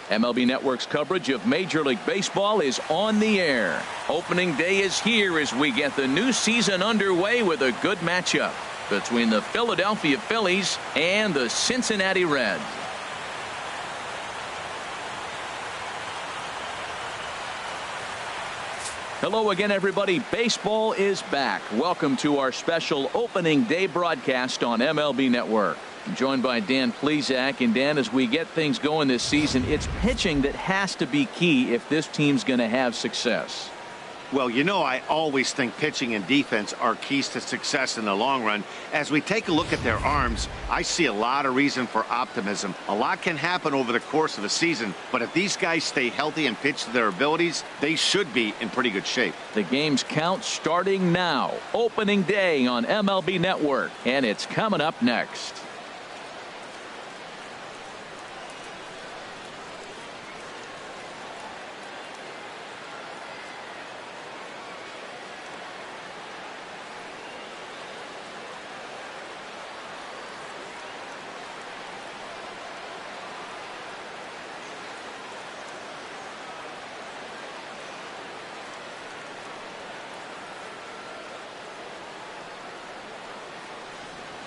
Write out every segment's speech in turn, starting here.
MLB Network's coverage of Major League Baseball is on the air. Opening day is here as we get the new season underway with a good matchup between the Philadelphia Phillies and the Cincinnati Reds. Hello again, everybody. Baseball is back. Welcome to our special opening day broadcast on MLB Network. I'm joined by Dan Plesac. And Dan, as we get things going this season, it's pitching that has to be key if this team's going to have success. Well, you know, I always think pitching and defense are keys to success in the long run. As we take a look at their arms, I see a lot of reason for optimism. A lot can happen over the course of a season, but if these guys stay healthy and pitch to their abilities, they should be in pretty good shape. The game's count starting now. Opening day on MLB Network, and it's coming up next.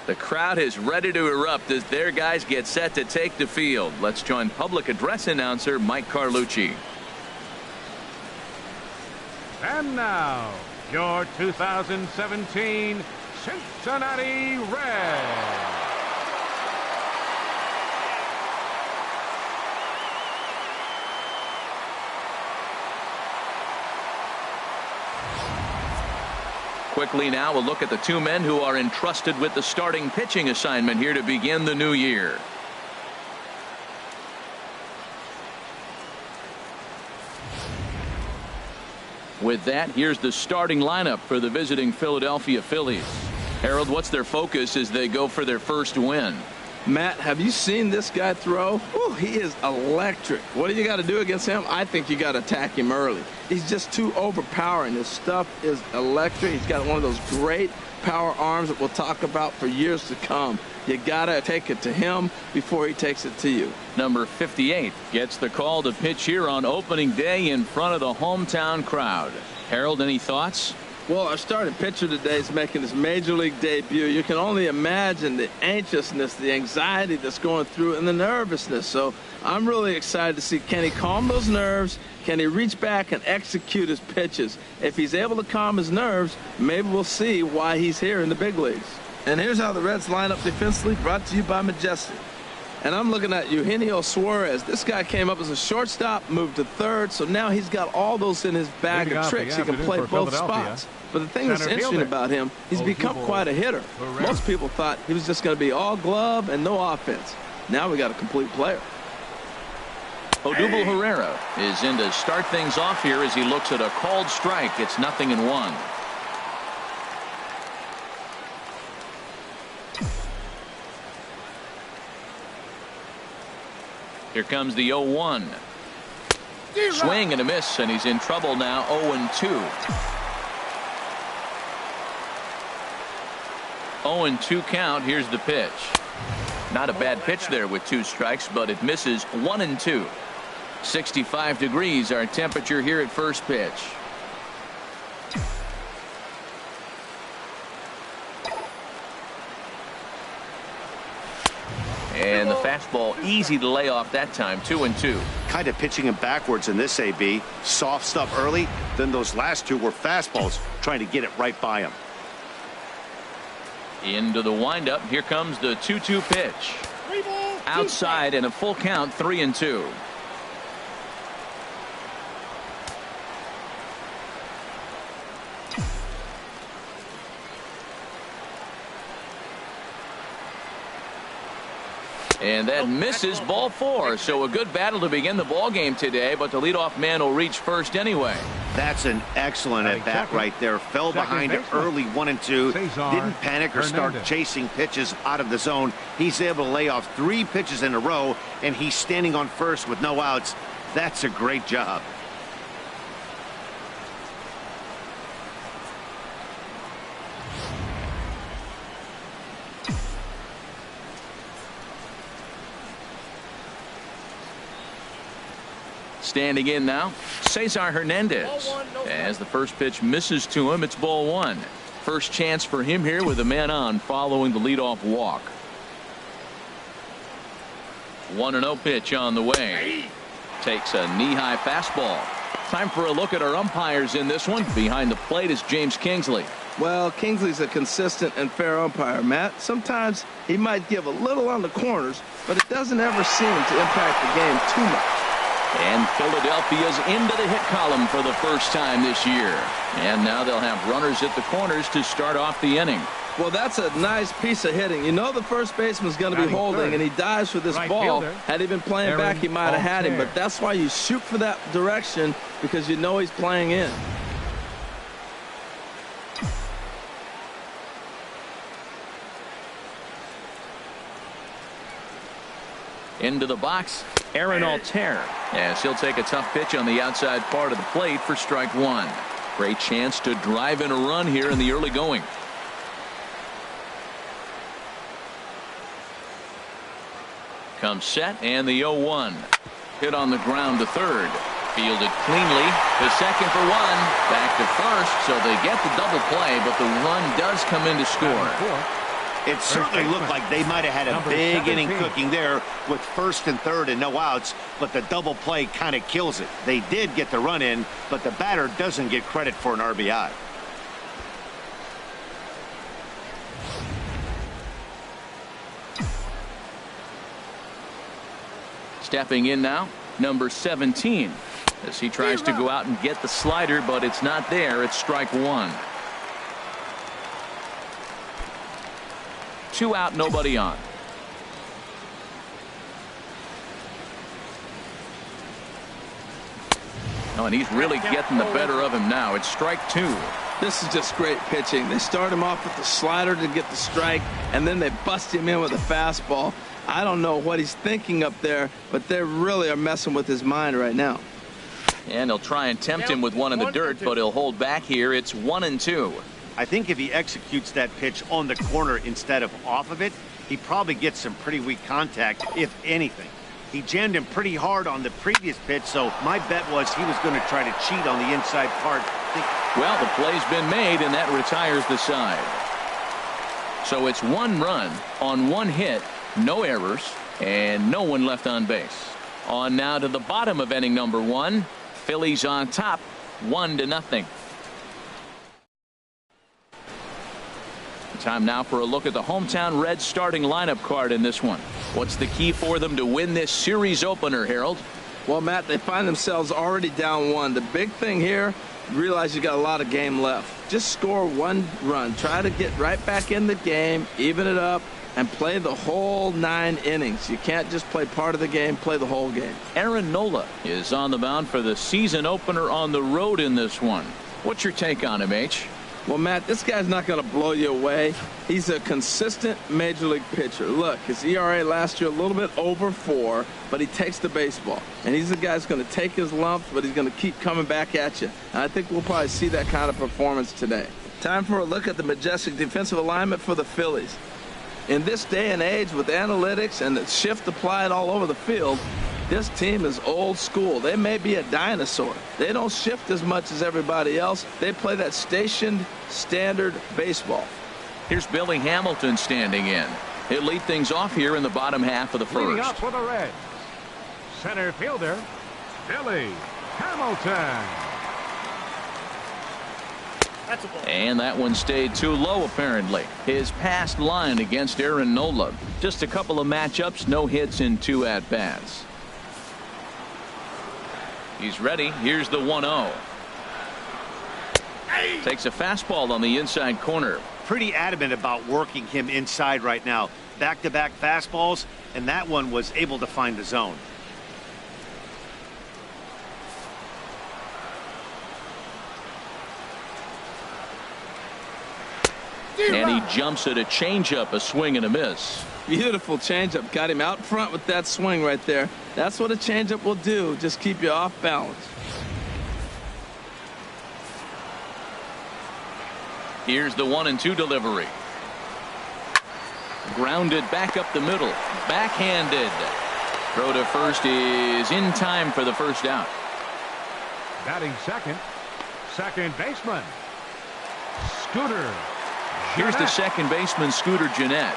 The crowd is ready to erupt as their guys get set to take the field. Let's join public address announcer Mike Carlucci. And now, your 2017 Cincinnati Reds. Quickly now, a look at the two men who are entrusted with the starting pitching assignment here to begin the new year. With that, here's the starting lineup for the visiting Philadelphia Phillies. Harold, what's their focus as they go for their first win? Matt, have you seen this guy throw? Whew, he is electric. What do you got to do against him? I think you got to attack him early. He's just too overpowering. His stuff is electric. He's got one of those great power arms that we'll talk about for years to come. You got to take it to him before he takes it to you. Number 58 gets the call to pitch here on opening day in front of the hometown crowd. Harold, any thoughts? Well, our starting pitcher today is making his major league debut. You can only imagine the anxiousness, the anxiety that's going through, and the nervousness. So I'm really excited to see, can he calm those nerves? Can he reach back and execute his pitches? If he's able to calm his nerves, maybe we'll see why he's here in the big leagues. And here's how the Reds line up defensively, brought to you by Majestic. And I'm looking at Eugenio Suarez. This guy came up as a shortstop, moved to third, so now he's got all those in his bag of tricks. He can play both spots. But the thing that's interesting about him, he's become quite a hitter. Most people thought he was just going to be all glove and no offense. Now we got a complete player. Odubel Herrera is in to start things off here as he looks at a called strike. It's 0-1. Here comes the 0-1. Swing and a miss, and he's in trouble now. 0-2. 0-2 count. Here's the pitch. Not a bad pitch there with 2 strikes, but it misses. 1-2. 65 degrees our temperature here at first pitch. And the fastball easy to lay off that time. 2-2. Kind of pitching him backwards in this AB. Soft stuff early, then those last 2 were fastballs, trying to get it right by him. Into the windup. Here comes the 2-2 pitch. Outside and a full count. 3-2. And that misses, ball 4. So a good battle to begin the ball game today, but the leadoff man will reach first anyway. That's an excellent at bat right there. Fell behind early 1-2. Didn't panic or start chasing pitches out of the zone. He's able to lay off 3 pitches in a row, and he's standing on first with no outs. That's a great job. Standing in now, Cesar Hernandez. As the first pitch misses to him, it's ball one. First chance for him here with a man on following the leadoff walk. 1-0 pitch on the way. Takes a knee-high fastball. Time for a look at our umpires in this one. Behind the plate is James Kingsley. Well, Kingsley's a consistent and fair umpire, Matt. Sometimes he might give a little on the corners, but it doesn't ever seem to impact the game too much. And Philadelphia's into the hit column for the first time this year. And now they'll have runners at the corners to start off the inning. Well, that's a nice piece of hitting. You know the first baseman's going to be holding, and he dives for this ball. Had he been playing back, he might have had him. But that's why you shoot for that direction, because you know he's playing in. Into the box, Aaron Altair, as he'll take a tough pitch on the outside part of the plate for strike one. Great chance to drive in a run here in the early going. Comes set, and the 0-1. Hit on the ground to third. Fielded cleanly to second for one. Back to first, so they get the double play, but the run does come in to score. It certainly looked like they might have had a big inning cooking there with first and third and no outs, but the double play kind of kills it. They did get the run in, but the batter doesn't get credit for an RBI. Stepping in now, number 17, as he tries to go out and get the slider, but it's not there. It's strike one. 2 out, nobody on. Oh, and he's really getting the better of him now. It's strike two. This is just great pitching. They start him off with the slider to get the strike, and then they bust him in with a fastball. I don't know what he's thinking up there, but they really are messing with his mind right now. And they'll try and tempt him with one in the dirt, but he'll hold back here. It's 1-2. I think if he executes that pitch on the corner instead of off of it, he probably gets some pretty weak contact, if anything. He jammed him pretty hard on the previous pitch, so my bet was he was going to try to cheat on the inside part. Well, the play's been made, and that retires the side. So it's 1 run on 1 hit, no errors, and no one left on base. On now to the bottom of inning number 1. Phillies on top, 1-0. Time now for a look at the hometown Reds starting lineup card in this one. What's the key for them to win this series opener, Harold? Well, Matt, they find themselves already down 1. The big thing here, realize you got a lot of game left. Just score 1 run. Try to get right back in the game, even it up, and play the whole 9 innings. You can't just play part of the game, play the whole game. Aaron Nola is on the mound for the season opener on the road in this one. What's your take on him, H? Well, Matt, this guy's not going to blow you away. He's a consistent major league pitcher. Look, his ERA last year a little bit over 4, but he takes the baseball. And he's the guy who's going to take his lumps, but he's going to keep coming back at you. And I think we'll probably see that kind of performance today. Time for a look at the majestic defensive alignment for the Phillies. In this day and age with analytics and the shift applied all over the field, this team is old school. They may be a dinosaur. They don't shift as much as everybody else. They play that stationed standard baseball. Here's Billy Hamilton standing in. He'll lead things off here in the bottom half of the first. Leading up for the Reds, center fielder, Billy Hamilton. And that one stayed too low, apparently. His past line against Aaron Nola. Just a couple of matchups, no hits in 2 at-bats. He's ready. Here's the 1-0. Takes a fastball on the inside corner. Pretty adamant about working him inside right now. Back-to-back fastballs, and that one was able to find the zone. And he jumps at a changeup, a swing and a miss. Beautiful changeup. Got him out front with that swing right there. That's what a changeup will do. Just keep you off balance. Here's the 1-2 delivery. Grounded back up the middle. Backhanded. Throw to first is in time for the first out. Batting second, second baseman, Scooter. Here's the second baseman, Scooter Gennett.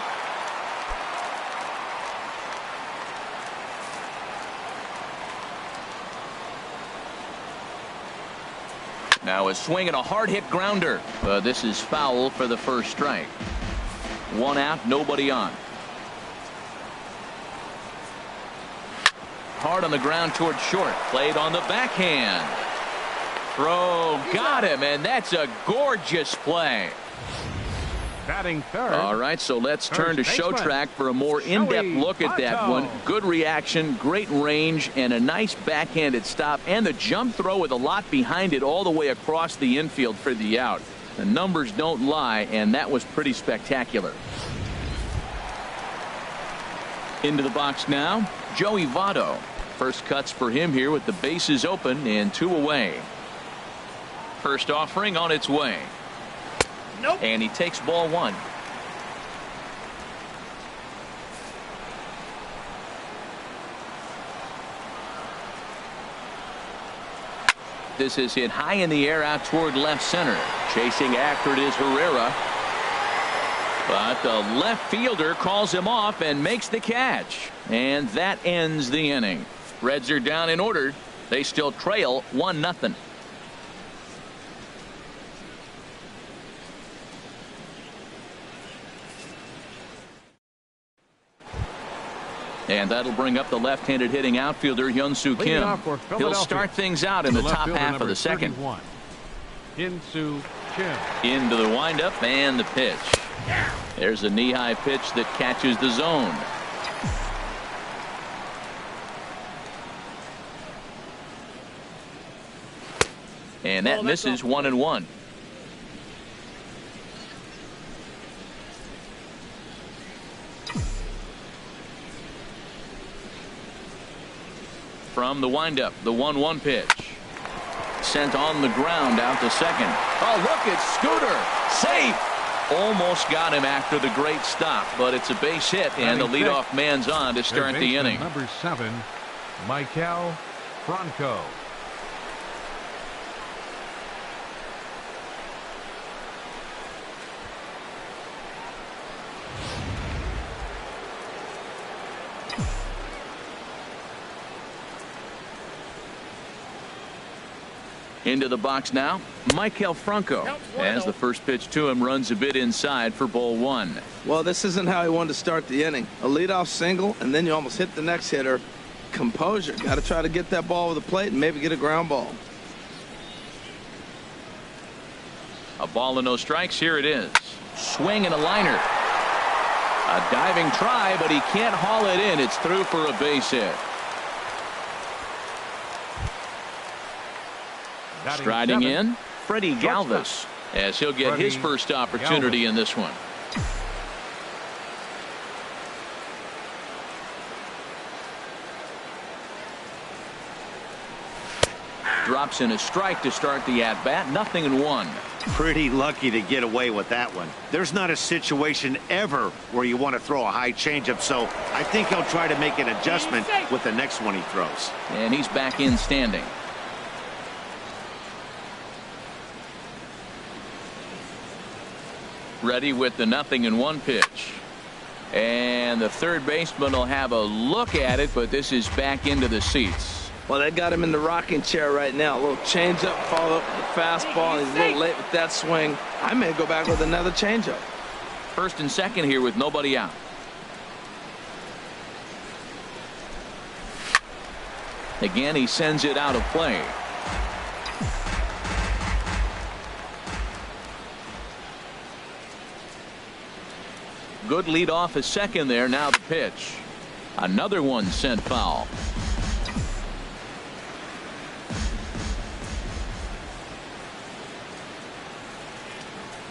Now a swing and a hard hit grounder. This is foul for the first strike. One out, nobody on. Hard on the ground toward short. Played on the backhand. Throw got him, and that's a gorgeous play. Batting third. All right, so let's turn to show track for a more in-depth look at that one. Good reaction, great range, and a nice backhanded stop, and the jump throw with a lot behind it all the way across the infield for the out. The numbers don't lie, and that was pretty spectacular. Into the box now, Joey Votto. First cuts for him here with the bases open and 2 away. First offering on its way. Nope. And he takes ball 1. This is hit high in the air out toward left center. Chasing after it is Herrera. But the left fielder calls him off and makes the catch. And that ends the inning. Reds are down and ordered. They still trail 1-0. And that'll bring up the left-handed hitting outfielder Hyun-Soo Kim. He'll start things out in the top half of the second. Hyun-Soo Kim. Into the windup and the pitch. There's a knee-high pitch that catches the zone. And that misses 1-1. From the windup, the 1-1 pitch. Sent on the ground out to second. Oh, look at Scooter. Safe. Almost got him after the great stop, but it's a base hit, and the leadoff man's on to start the inning. Number 7, Michael Franco. Into the box now, Michael Franco. As the first pitch to him runs a bit inside for ball 1. Well, this isn't how he wanted to start the inning. A leadoff single, and then you almost hit the next hitter. Composure. Got to try to get that ball over the plate and maybe get a ground ball. A ball and no strikes. Here it is. Swing and a liner. A diving try, but he can't haul it in. It's through for a base hit. Striding in, Freddie Galvis, as he'll get his first opportunity in this one. Drops in a strike to start the at-bat. 0-1. Pretty lucky to get away with that one. There's not a situation ever where you want to throw a high changeup, so I think he'll try to make an adjustment with the next one he throws. And he's back in standing. Ready with the 0-1 pitch. And the third baseman will have a look at it, but this is back into the seats. Well, they got him in the rocking chair right now. A little changeup, followed up with the fastball. He's a little late with that swing. I may go back with another changeup. First and second here with nobody out. Again, he sends it out of play. Good lead off a second there. Now the pitch. Another one sent foul.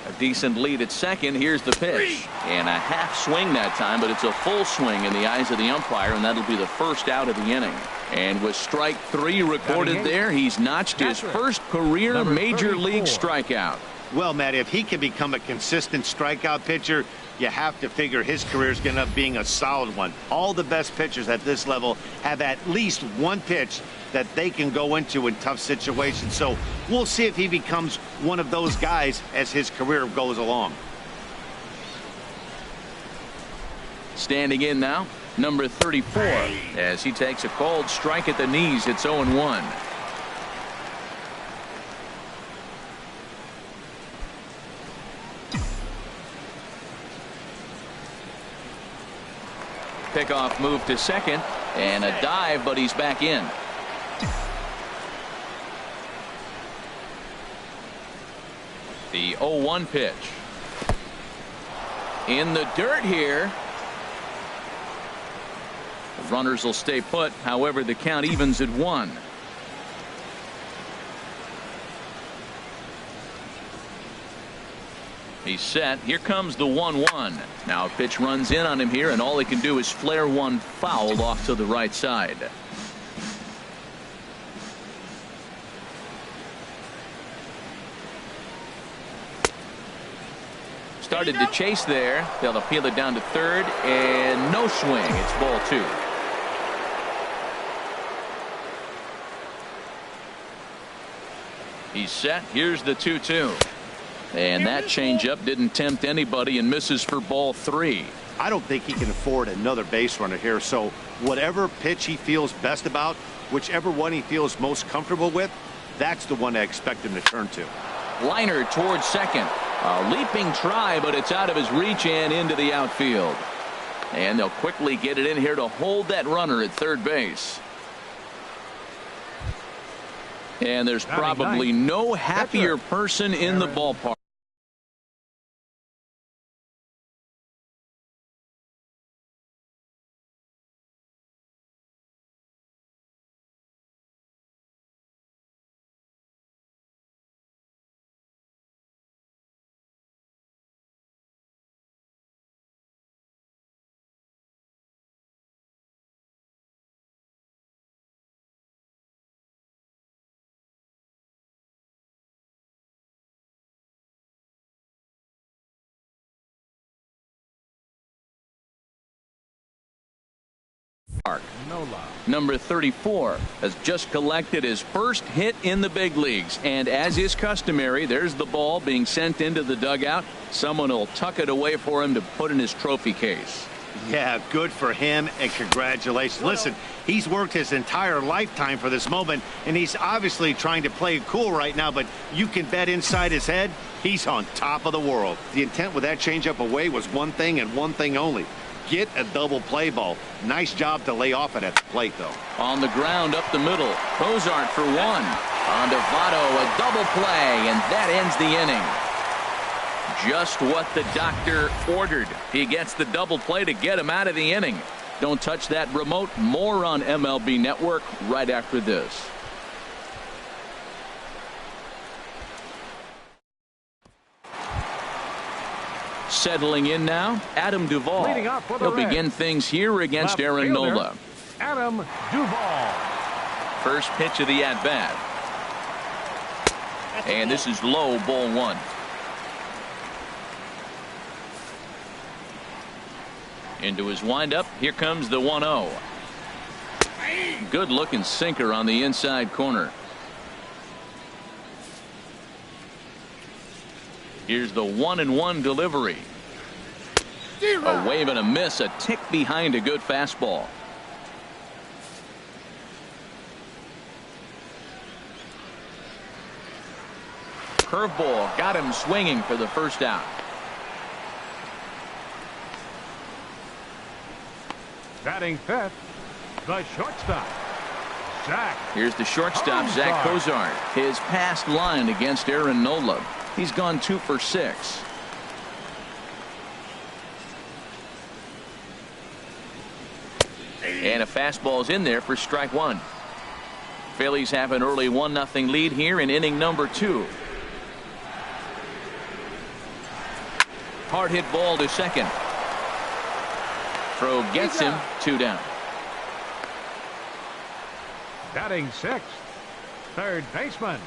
A decent lead at second. Here's the pitch. And a half swing that time, but it's a full swing in the eyes of the umpire, and that'll be the first out of the inning. And with strike 3 recorded there, he's notched his first career major league strikeout. Well, Matt, if he can become a consistent strikeout pitcher, you have to figure his career is going to end up being a solid one. All the best pitchers at this level have at least one pitch that they can go into in tough situations. So we'll see if he becomes one of those guys as his career goes along. Standing in now, number 34, as he takes a called strike at the knees. It's 0-1. Pickoff move to second, and a dive, but he's back in. The 0-1 pitch. In the dirt here. The runners will stay put. However, the count evens at 1. He's set. Here comes the 1-1. Now a pitch runs in on him here, and all he can do is flare one foul off to the right side. Started to chase there. They'll appeal it down to third, and no swing. It's ball 2. He's set. Here's the 2-2. And that changeup didn't tempt anybody and misses for ball 3. I don't think he can afford another base runner here. So whatever pitch he feels best about, whichever one he feels most comfortable with, that's the one I expect him to turn to. Liner towards second. A leaping try, but it's out of his reach and into the outfield. And they'll quickly get it in here to hold that runner at third base. And there's probably no happier person in the ballpark. Number 34 has just collected his first hit in the big leagues, and as is customary, there's the ball being sent into the dugout. Someone will tuck it away for him to put in his trophy case. Yeah, good for him, and congratulations. Listen, he's worked his entire lifetime for this moment, and he's obviously trying to play it cool right now, but you can bet inside his head he's on top of the world. The intent with that changeup away was one thing and one thing only: get a double play ball. Nice job to lay off it at the plate, though. On the ground up the middle. Cozart for 1. On to Votto, a double play, and that ends the inning. Just what the doctor ordered. He gets the double play to get him out of the inning. Don't touch that remote. More on MLB Network right after this. Settling in now, Adam Duvall. He'll begin things here against Aaron Nola. Adam Duvall. First pitch of the at-bat. And this is low, ball 1. Into his windup. Here comes the 1-0. Good looking sinker on the inside corner. Here's the 1-1 delivery. A wave and a miss, a tick behind a good fastball. Curveball got him swinging for the first out. Batting fifth, the shortstop, Zach. Here's the shortstop, Zach Cozart. His past line against Aaron Nola. He's gone 2 for 6. And a fastball's in there for strike 1. Phillies have an early 1-0 lead here in inning number 2. Hard hit ball to second. Throw gets him. 2 down. Batting sixth, third baseman,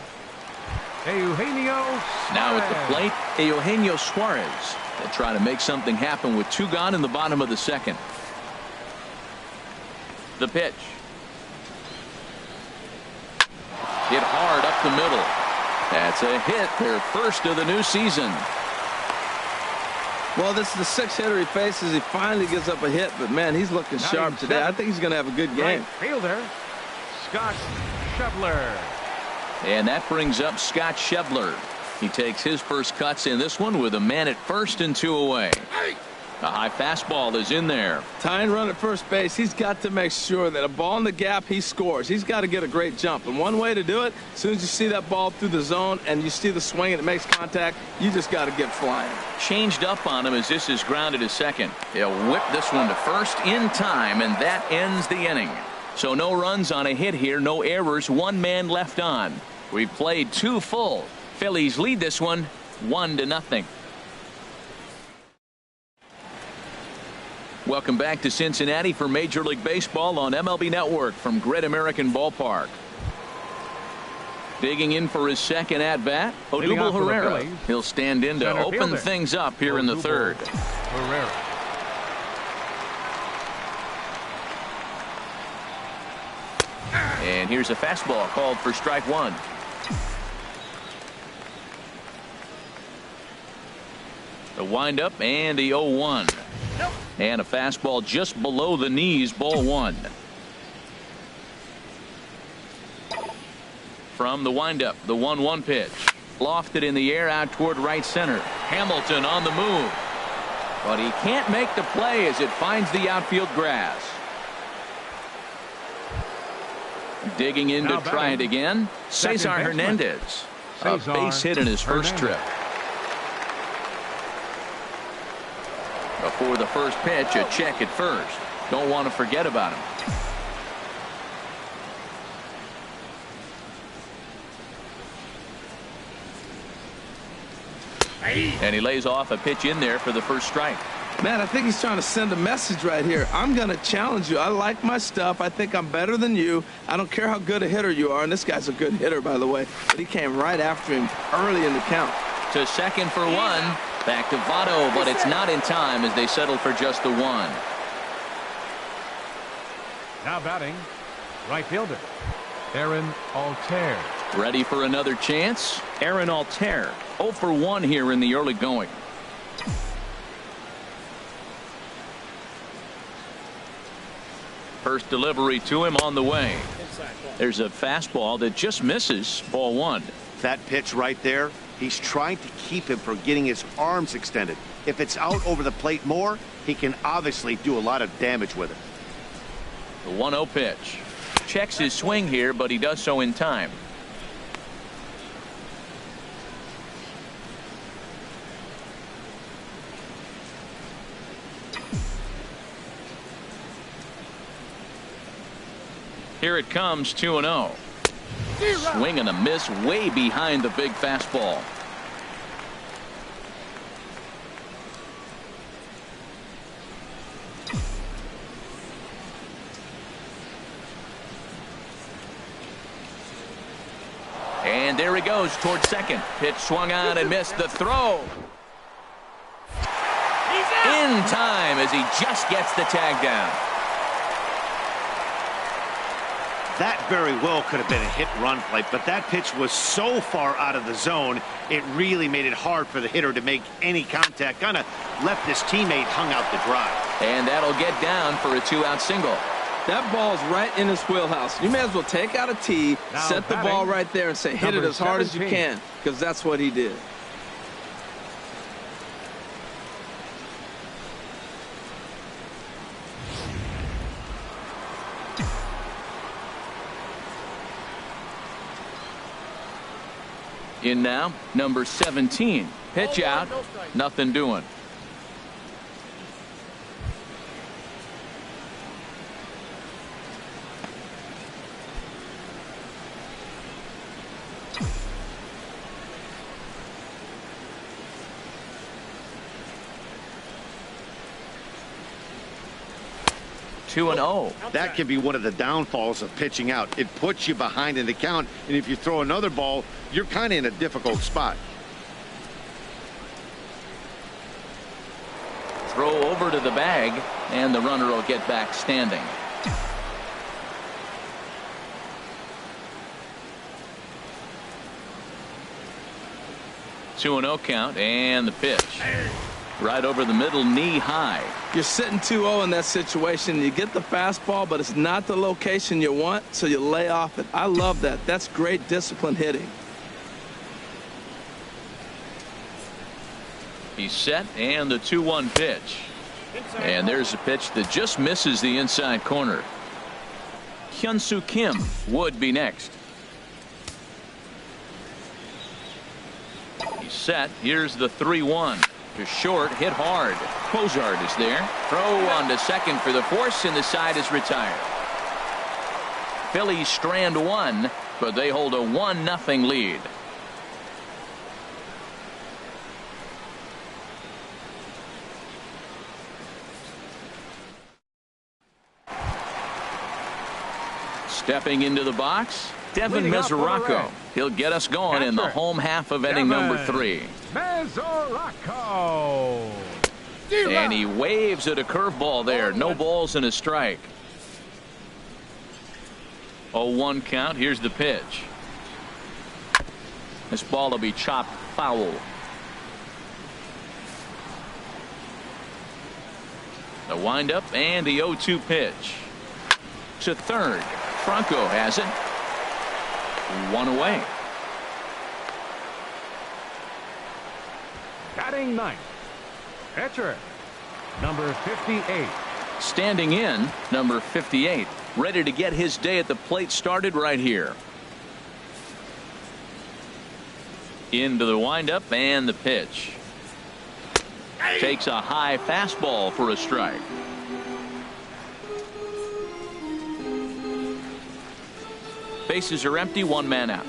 Eugenio Now at the Suarez. plate, Eugenio Suarez. They'll try to make something happen with 2 gone in the bottom of the 2nd. The pitch. Hit hard up the middle. That's a hit, their first of the new season. Well, this is the 6th hitter he faces. He finally gives up a hit, but man, he's looking sharp today. I think he's going to have a good game. Right fielder, Scott Schebler. And that brings up Scott Schebler. He takes his first cuts in this one with a man at first and 2 away. A high fastball is in there. Tying run at first base. He's got to make sure that a ball in the gap, he scores. He's got to get a great jump. And one way to do it, as soon as you see that ball through the zone and you see the swing and it makes contact, you just got to get flying. Changed up on him as this is grounded to second. He'll whip this one to first in time, and that ends the inning. So no runs on a hit here, no errors, 1 man left on. We've played 2 full. Phillies lead this one 1-0. Welcome back to Cincinnati for Major League Baseball on MLB Network from Great American Ballpark. Digging in for his second at-bat, Odubel Herrera. He'll stand in to open things up here in the 3rd. Herrera. And here's a fastball called for strike 1. The windup and the 0-1. And a fastball just below the knees, ball 1. From the windup, the 1-1 pitch. Lofted in the air out toward right center. Hamilton on the move. But he can't make the play as it finds the outfield grass. Digging in to try it again. Cesar Hernandez. A base hit in his first trip. Before the first pitch, a check at first. Don't want to forget about him. And he lays off a pitch in there for the first strike. Man, I think he's trying to send a message right here. I'm going to challenge you. I like my stuff. I think I'm better than you. I don't care how good a hitter you are. And this guy's a good hitter, by the way. But he came right after him early in the count. To second for 1. Back to Votto, but it's not in time as they settle for just the 1. Now batting, right fielder, Aaron Altair. Ready for another chance? Aaron Altair, 0 for 1 here in the early going. First delivery to him on the way. There's a fastball that just misses, ball 1. That pitch right there, he's trying to keep him from getting his arms extended. If it's out over the plate more, he can obviously do a lot of damage with it. The 1-0 pitch. Checks his swing here, but he does so in time. Here it comes, 2-0. Swing and a miss way behind the big fastball. And there he goes towards second. Pitch swung on and missed the throw. In time as he just gets the tag down. That very well could have been a hit-run play, but that pitch was so far out of the zone, it really made it hard for the hitter to make any contact. Kind of left his teammate hung out to dry. And that'll get down for a 2-out single. That ball's right in his wheelhouse. You may as well take out a tee, set the ball right there, and say, hit it as hard as you can, because that's what he did. In now, number 17. Pitch out, nothing doing. 2-0. That can be one of the downfalls of pitching out. It puts you behind in the count, and if you throw another ball, you're kind of in a difficult spot. Throw over to the bag, and the runner will get back standing. Two and 0 count, and the pitch. Right over the middle, knee high. You're sitting 2-0 in that situation. You get the fastball, but it's not the location you want, so you lay off it. I love that. That's great disciplined hitting. He's set, and the 2-1 pitch. And there's a pitch that just misses the inside corner. Hyun-Soo Kim would be next. He's set. Here's the 3-1. To short, hit hard. Cozart is there. Throw on to second for the force, and the side is retired. Phillies strand one, but they hold a 1-0 lead. Stepping into the box, Devin Mesoraco. He'll get us going in the home half of inning number 3. Mesoraco. And he waves at a curveball there. No balls and a strike. 0-1 count. Here's the pitch. This ball will be chopped foul. The windup and the 0-2 pitch. To third. Franco has it. One away. Batting ninth. Pitcher, number 58. Standing in, number 58. Ready to get his day at the plate started right here. Into the windup and the pitch. Takes a high fastball for a strike. Bases are empty, one man out.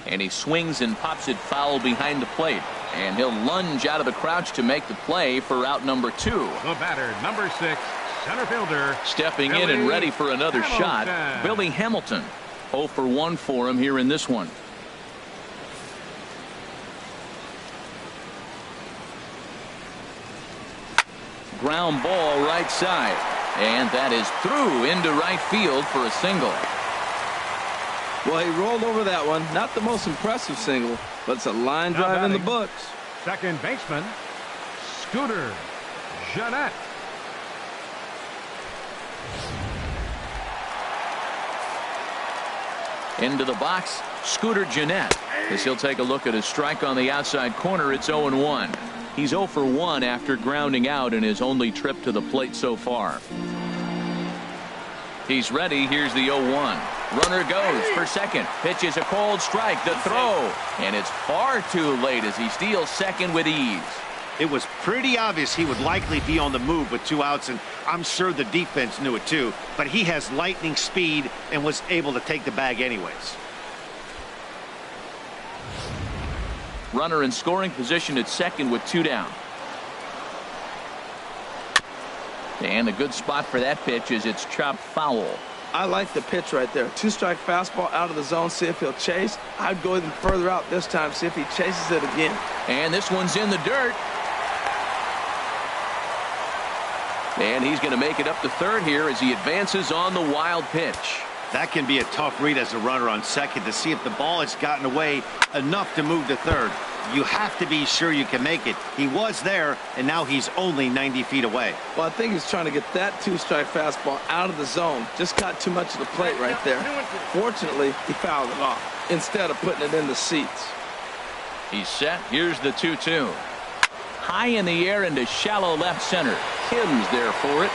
And he swings and pops it foul behind the plate. And he'll lunge out of the crouch to make the play for out number 2. The batter, number 6, center fielder. Stepping in and ready for another shot, Billy Hamilton. 0 for 1 for him here in this one. Ground ball right side. And that is through into right field for a single. Well, he rolled over that one. Not the most impressive single, but it's a line drive in the books. Second baseman, Scooter Gennett. Into the box, Scooter Gennett. As he'll take a look at his strike on the outside corner, it's 0-1. He's 0 for 1 after grounding out in his only trip to the plate so far. He's ready. Here's the 0-1. Runner goes for second. Pitch is a cold strike. The throw. And it's far too late as he steals second with ease. It was pretty obvious he would likely be on the move with 2 outs, and I'm sure the defense knew it too. But he has lightning speed and was able to take the bag anyways. Runner in scoring position at second with 2 down. And a good spot for that pitch is it's chopped foul. I like the pitch right there. 2-strike fastball out of the zone. See if he'll chase. I'd go even further out this time. See if he chases it again. And this one's in the dirt. And he's going to make it up to third here as he advances on the wild pitch. That can be a tough read as a runner on second to see if the ball has gotten away enough to move to third. You have to be sure you can make it. He was there, and now he's only 90 feet away. Well, I think he's trying to get that 2-strike fastball out of the zone. Just got too much of the plate right there. Fortunately, he fouled it off instead of putting it in the seats. He's set. Here's the 2-2. High in the air into shallow left center. Kim's there for it.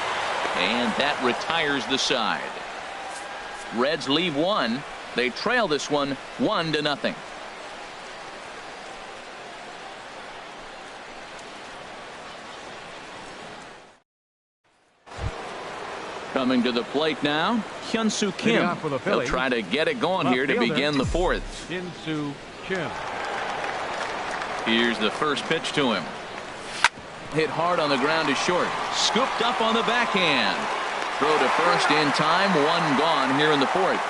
And that retires the side. Reds leave one. They trail this one 1-0. Coming to the plate now, Hyun-Soo Kim. They'll try to get it going here to begin the fourth. Hyun-Soo Kim. Here's the first pitch to him. Hit hard on the ground is short. Scooped up on the backhand. Throw to first in time. One gone here in the fourth.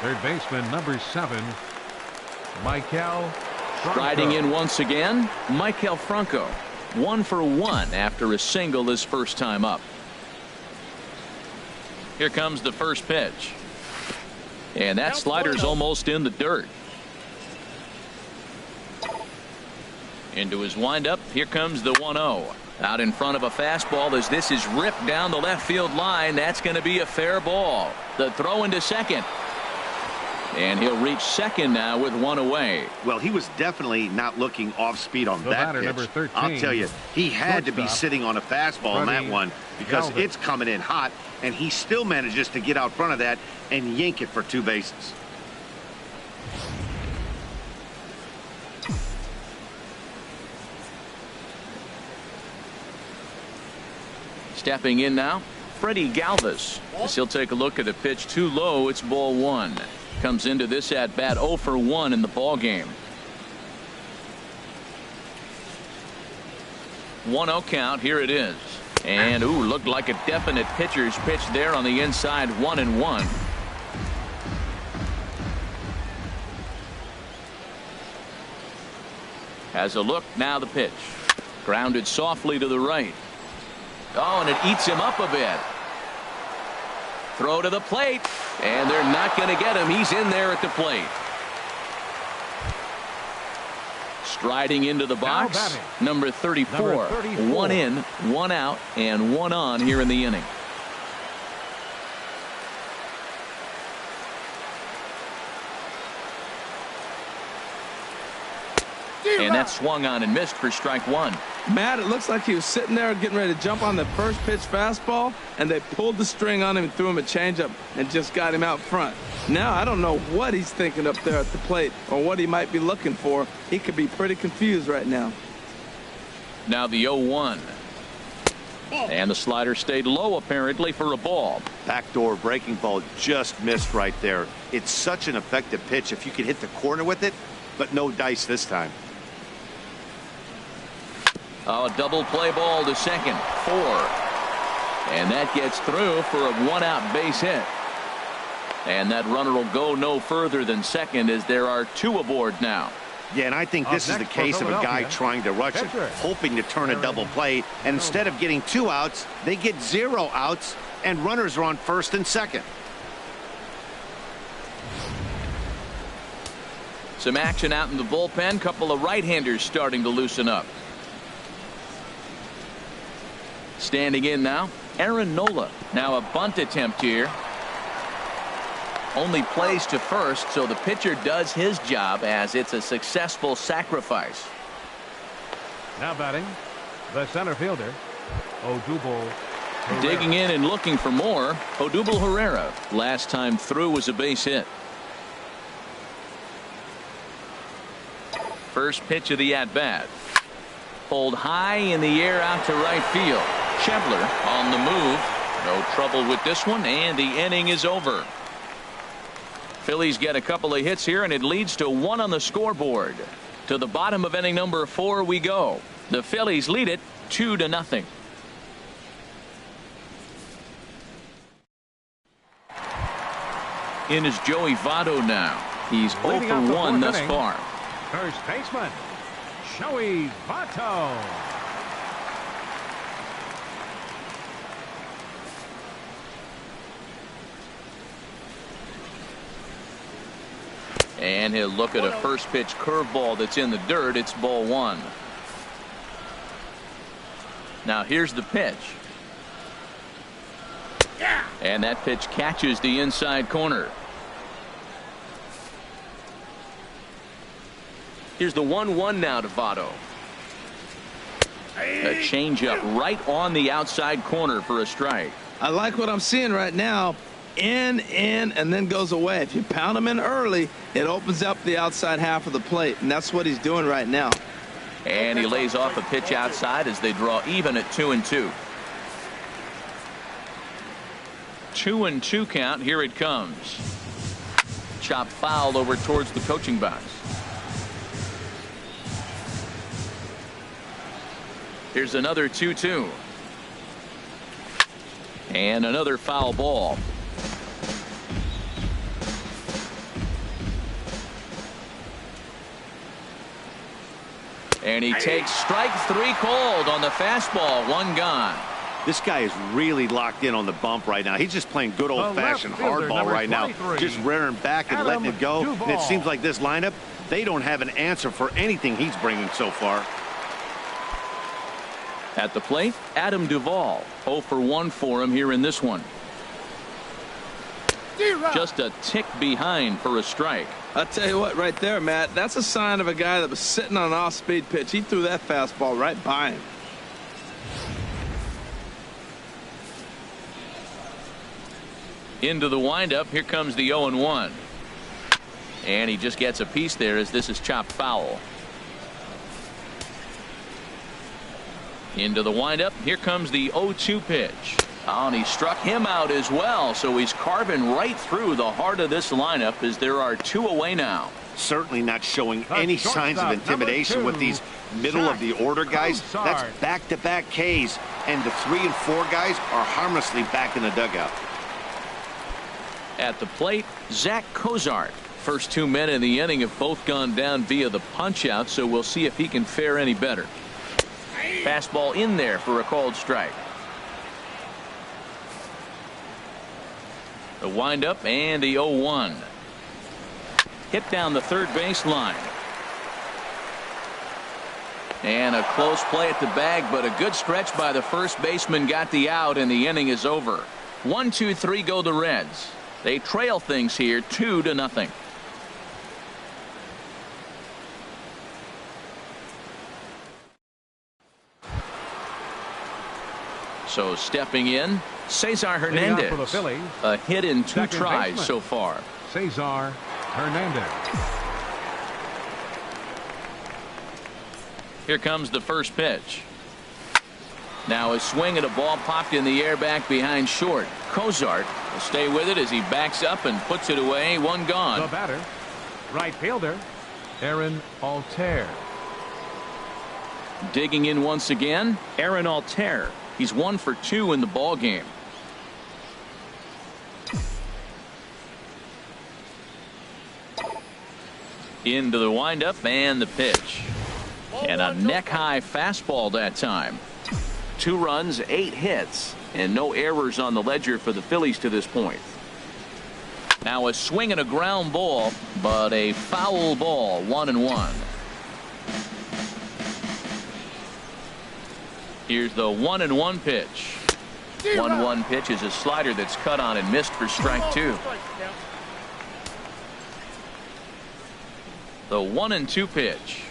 Third baseman, number 7, Michael Franco. Striding in once again, Michael Franco. 1 for 1 after a single his first time up. Here comes the first pitch. And that slider's almost in the dirt. Into his windup. Here comes the 1-0. Out in front of a fastball as this is ripped down the left field line. That's going to be a fair ball. The throw into second. And he'll reach second now with one away. Well, he was definitely not looking off speed on that pitch. Number 13, I'll tell you, he had to be sitting on a fastball on that one because it's coming in hot, and he still manages to get out front of that and yank it for 2 bases. Stepping in now, Freddie Galvis. As he'll take a look at a pitch too low. It's ball 1. Comes into this at bat 0 for 1 in the ball game. 1-0 count. Here it is. And looked like a definite pitcher's pitch there on the inside. 1-1. Has a look. Now the pitch. Grounded softly to the right. Oh, and it eats him up a bit. Throw to the plate, and they're not going to get him. He's in there at the plate. Striding into the box, number 34. 1 in, 1 out, and 1 on here in the inning. And that swung on and missed for strike 1. Matt, it looks like he was sitting there getting ready to jump on the first pitch fastball, and they pulled the string on him and threw him a changeup and just got him out front. Now I don't know what he's thinking up there at the plate or what he might be looking for. He could be pretty confused right now. Now the 0-1. And the slider stayed low apparently for a ball. Backdoor breaking ball just missed right there. It's such an effective pitch if you could hit the corner with it, but no dice this time. A double play ball to second. 4. And that gets through for a 1-out base hit. And that runner will go no further than second as there are 2 aboard now. Yeah, and I think this is the case of a guy trying to rush it, hoping to turn a double play. And instead of getting 2 outs, they get 0 outs, and runners are on first and second. Some action out in the bullpen. Couple of right-handers starting to loosen up. Standing in now, Aaron Nola. Now a bunt attempt here. Only plays to first, so the pitcher does his job as it's a successful sacrifice. Now batting, the center fielder, Odubel Herrera. Digging in and looking for more, Odubel Herrera. Last time through was a base hit. First pitch of the at-bat. Pulled high in the air out to right field. Schebler on the move. No trouble with this one, and the inning is over. Phillies get a couple of hits here, and it leads to 1 on the scoreboard. To the bottom of inning number 4 we go. The Phillies lead it 2-0. In is Joey Votto now. He's 0 for 1 thus far. First baseman, Joey Votto. And he'll look at a first pitch curveball that's in the dirt. It's ball 1. Now here's the pitch. And that pitch catches the inside corner. Here's the 1-1 now to Votto. A changeup right on the outside corner for a strike. I like what I'm seeing right now. In, and then goes away. If you pound him in early, it opens up the outside half of the plate, and that's what he's doing right now. And he lays off a pitch outside as they draw even at 2-2. 2-2 count. Here it comes. Chop foul over towards the coaching box. Here's another 2-2. And another foul ball. And he takes strike 3 cold on the fastball. 1 gone. This guy is really locked in on the bump right now. He's just playing good old-fashioned hardball right now. Just rearing back and letting it go. And it seems like this lineup, they don't have an answer for anything he's bringing so far. At the plate, Adam Duvall. 0 for 1 for him here in this one. Just a tick behind for a strike. I'll tell you what, right there, Matt, that's a sign of a guy that was sitting on an off-speed pitch. He threw that fastball right by him. Into the windup. Here comes the 0-1. And he just gets a piece there as this is chopped foul. Into the windup. Here comes the 0-2 pitch. Oh, and he struck him out as well. So he's carving right through the heart of this lineup as there are 2 away now. Certainly not showing any signs of intimidation with these middle of the order guys. That's back-to-back Ks. And the 3 and 4 guys are harmlessly back in the dugout. At the plate, Zach Cozart. First 2 men in the inning have both gone down via the punch-out, so we'll see if he can fare any better. Fastball in there for a called strike. The windup and the 0-1. Hit down the third base line. And a close play at the bag, but a good stretch by the first baseman got the out, and the inning is over. 1-2-3 go the Reds. They trail things here 2-0. So stepping in, Cesar Hernandez. For the Phillies, a hit in 2 tries baseman, so far. Cesar Hernandez. Here comes the first pitch. Now a swing and a ball popped in the air back behind short. Cozart will stay with it as he backs up and puts it away. 1 gone. The batter, right fielder, Aaron Altair. Digging in once again, Aaron Altair. He's 1 for 2 in the ball game. Into the windup and the pitch. And a neck-high fastball that time. 2 runs, 8 hits, and no errors on the ledger for the Phillies to this point. Now a swing and a ground ball, but a foul ball. 1-1. Here's the 1-1 pitch. 1-1 pitch is a slider that's cut on and missed for strike 2. The 1-2 pitch.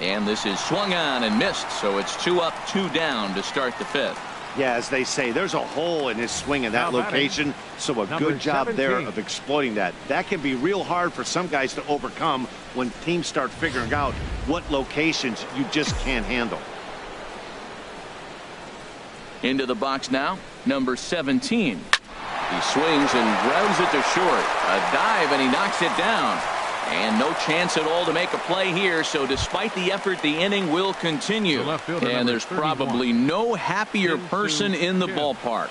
And this is swung on and missed, so it's 2 up, 2 down to start the 5th. Yeah, as they say, there's a hole in his swing in that location, so a good job there of exploiting that. That can be real hard for some guys to overcome when teams start figuring out what locations you just can't handle. Into the box now, number 17. He swings and grounds it to short. A dive, and he knocks it down. And no chance at all to make a play here, so despite the effort, the inning will continue. And there's probably no happier person in the ballpark.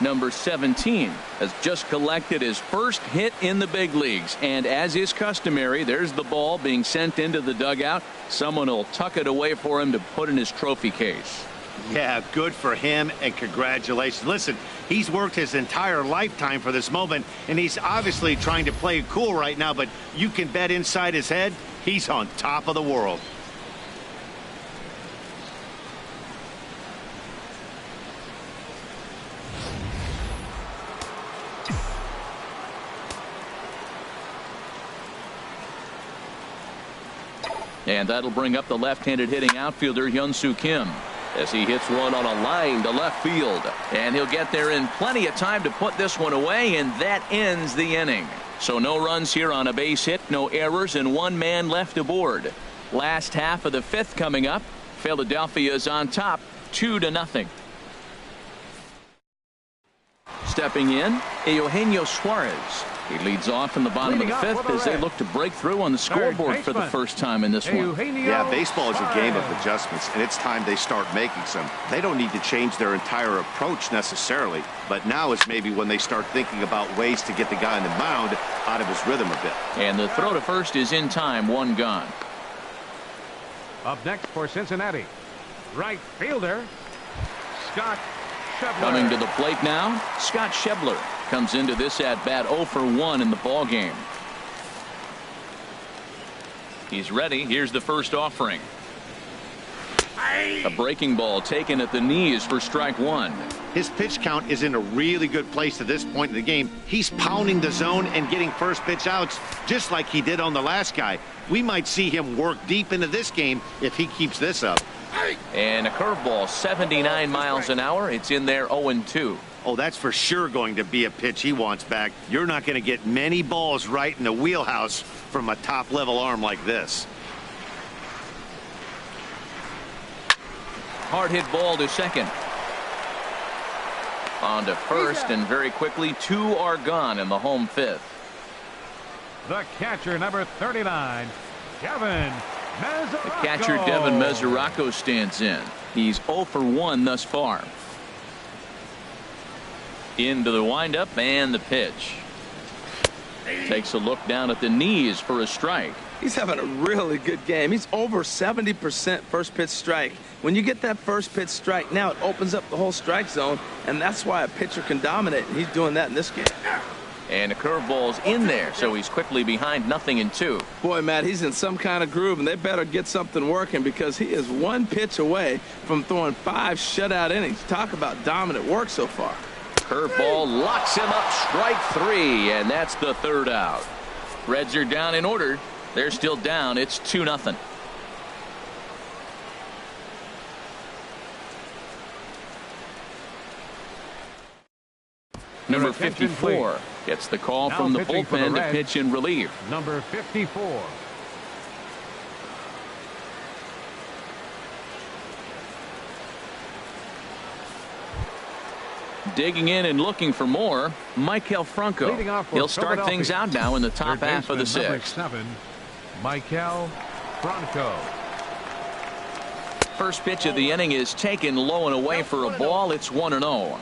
Number 17 has just collected his first hit in the big leagues, and as is customary, there's the ball being sent into the dugout. Someone will tuck it away for him to put in his trophy case. Yeah, good for him, and congratulations. Listen, he's worked his entire lifetime for this moment, and he's obviously trying to play it cool right now, but you can bet inside his head, he's on top of the world. And that'll bring up the left-handed hitting outfielder Hyun-Soo Kim as he hits one on a line to left field, and he'll get there in plenty of time to put this one away, and that ends the inning. So no runs here on a base hit, no errors, and 1 man left aboard. Last half of the 5th coming up. Philadelphia is on top 2-0. Stepping in, Eugenio Suarez. He leads off in the bottom of the fifth as they look to break through on the scoreboard for the first time in this one. Yeah, baseball is a game of adjustments, and it's time they start making some. They don't need to change their entire approach necessarily, but now is maybe when they start thinking about ways to get the guy on the mound out of his rhythm a bit. And the throw to first is in time, one gone. Up next for Cincinnati, right fielder, Scott Schebler. Coming to the plate now, Scott Schebler comes into this at bat 0 for 1 in the ball game. He's ready. Here's the first offering. A breaking ball taken at the knees for strike one. His pitch count is in a really good place at this point in the game. He's pounding the zone and getting first pitch outs just like he did on the last guy. We might see him work deep into this game if he keeps this up. And a curveball, 79 miles an hour. It's in there 0-2. Oh, that's for sure going to be a pitch he wants back. You're not going to get many balls right in the wheelhouse from a top-level arm like this. Hard hit ball to second. On to first, and very quickly, two are gone in the home fifth. The catcher, number 39, Devin Mesoraco. The catcher, Devin Mesoraco, stands in. He's 0 for 1 thus far. Into the windup and the pitch. Takes a look down at the knees for a strike. He's having a really good game. He's over 70% first pitch strike. When you get that first pitch strike, now it opens up the whole strike zone, and that's why a pitcher can dominate, and he's doing that in this game. And a curveball's in there, so he's quickly behind 0-2. Boy, Matt, he's in some kind of groove, and they better get something working because he is one pitch away from throwing 5 shutout innings. Talk about dominant work so far. Curveball locks him up, strike 3, and that's the third out. Reds are down in order. They're still down. It's 2-0. Number 54 gets the call now from the bullpen bullpen to pitch in relief. Number 54. Digging in and looking for more, Maikel Franco. He'll start things out now in the top half of the sixth. Number 7, Maikel Franco. First pitch of the inning is taken low and away for a ball. It's 1-0.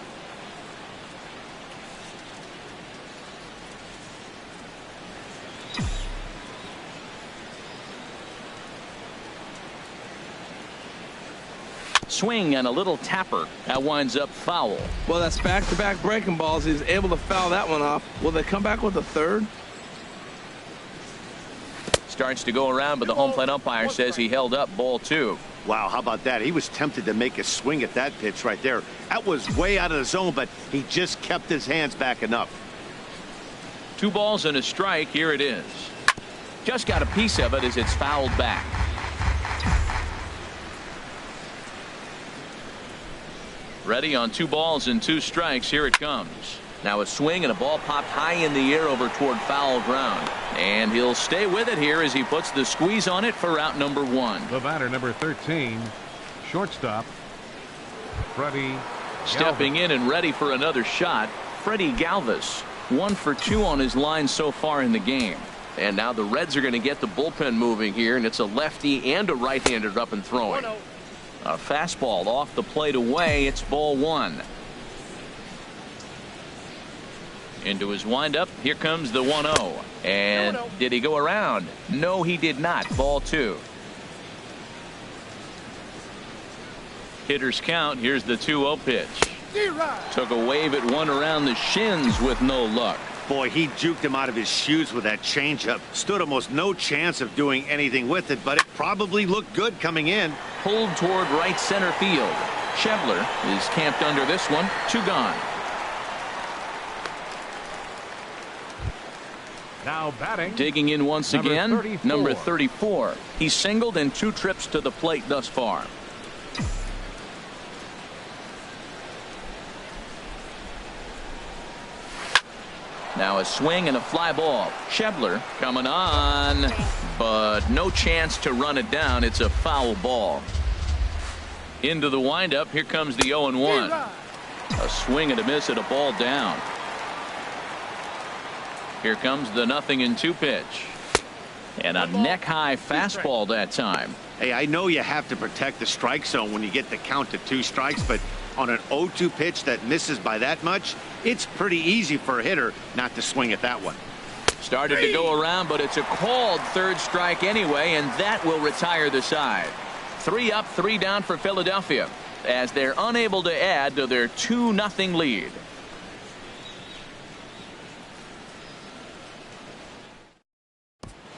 Swing and a little tapper. That winds up foul. Well, that's back-to-back breaking balls. He's able to foul that one off. Will they come back with a third? Starts to go around, but the home plate umpire says he held up ball 2. Wow, how about that? He was tempted to make a swing at that pitch right there. That was way out of the zone, but he just kept his hands back enough. 2 balls and a strike. Here it is. Just got a piece of it as it's fouled back. Ready on 2 balls and 2 strikes. Here it comes. Now a swing and a ball popped high in the air over toward foul ground. And he'll stay with it here as he puts the squeeze on it for out number 1. The batter, number 13, shortstop, Freddie Stepping in and ready for another shot, Freddie Galvis. 1 for 2 on his line so far in the game. And now the Reds are going to get the bullpen moving here, and it's a lefty and a right-hander up and throwing. A fastball off the plate away. It's ball 1. Into his windup. Here comes the 1-0. And did he go around? No, he did not. Ball 2. Hitter's count. Here's the 2-0 pitch. Took a wave at one around the shins with no luck. Boy, he juked him out of his shoes with that changeup. Stood almost no chance of doing anything with it, but it probably looked good coming in. Pulled toward right center field. Schebler is camped under this one. 2 gone. now batting. Digging in once number again. 34. Number 34. He's singled in 2 trips to the plate thus far. Now a swing and a fly ball. Schebler coming on, but no chance to run it down. It's a foul ball. Into the windup. Here comes the 0-1. A swing and a miss at a ball down. Here comes the 0-2 pitch. And a neck-high fastball that time. Hey, I know you have to protect the strike zone when you get the count to 2 strikes, but on an 0-2 pitch that misses by that much, it's pretty easy for a hitter not to swing at that one. Started to go around, but it's a called 3rd strike anyway, and that will retire the side. 3 up, 3 down for Philadelphia as they're unable to add to their 2-0 lead.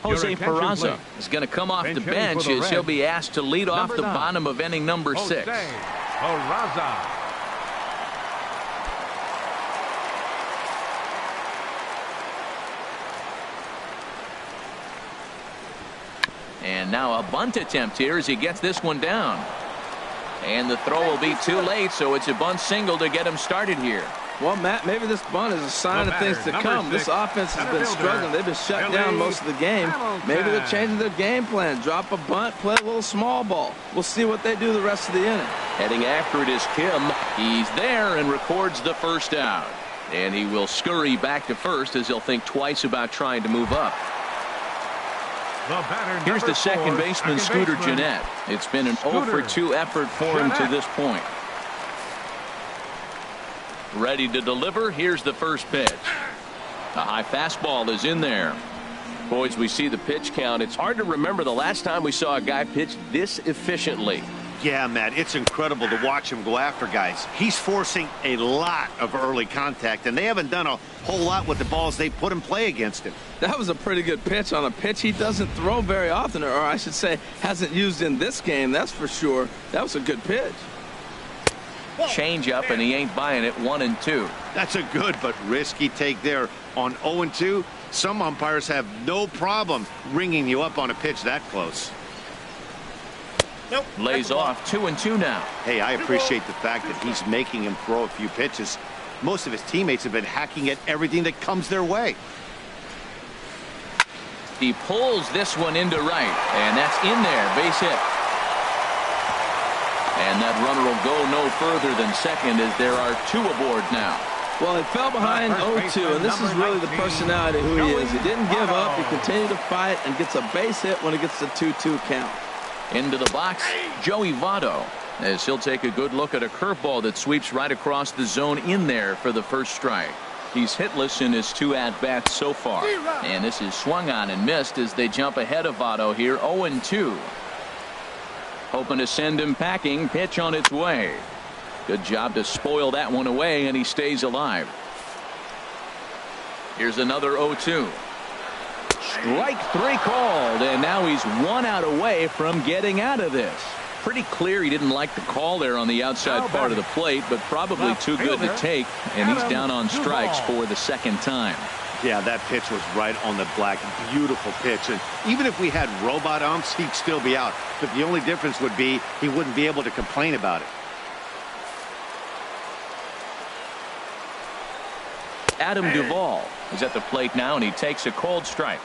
Jose Peraza is going to come off the bench as he'll be asked to lead off the bottom of inning number 6. Peraza. And now a bunt attempt here as he gets this one down. And the throw will be too late, so it's a bunt single to get him started here. Well, Matt, maybe this bunt is a sign of things to come. This offense has been struggling. They've been shut down most of the game. Maybe they're changing their game plan. Drop a bunt, play a little small ball. We'll see what they do the rest of the inning. Heading after it is Kim. He's there and records the first out. And he will scurry back to first as he'll think twice about trying to move up. Here's the second baseman, Scooter Gennett. It's been an 0-for-2 effort for him to this point. Ready to deliver. Here's the first pitch. A high fastball is in there. Boys, we see the pitch count. It's hard to remember the last time we saw a guy pitch this efficiently. Yeah, Matt, it's incredible to watch him go after guys. He's forcing a lot of early contact, and they haven't done a whole lot with the balls they put in play against him. That was a pretty good pitch on a pitch he doesn't throw very often, or I should say hasn't used in this game, that's for sure. That was a good pitch. Change up, and he ain't buying it. 1-2. That's a good but risky take there. On 0-2, some umpires have no problem ringing you up on a pitch that close. Nope. Lays off. 2-2 now. Hey, I appreciate the fact that he's making him throw a few pitches. Most of his teammates have been hacking at everything that comes their way. He pulls this one into right, and that's in there. Base hit. And that runner will go no further than second as there are 2 aboard now. Well, he fell behind 0-2, and this is really the personality who he is. He didn't give up. He continued to fight and gets a base hit when he gets the 2-2 count. Into the box, Joey Votto, as he'll take a good look at a curveball that sweeps right across the zone in there for the first strike. He's hitless in his 2 at-bats so far. And this is swung on and missed as they jump ahead of Votto here, 0-2. Hoping to send him packing. Pitch on its way. Good job to spoil that one away, and he stays alive. Here's another 0-2. Strike 3 called, and now he's 1 out away from getting out of this. Pretty clear he didn't like the call there on the outside part of the plate, but probably too good to take, and he's down on strikes for the second time. Yeah, that pitch was right on the black. Beautiful pitch. And even if we had robot umps, he'd still be out. But the only difference would be he wouldn't be able to complain about it. Adam Duvall is at the plate now, and he takes a cold strike.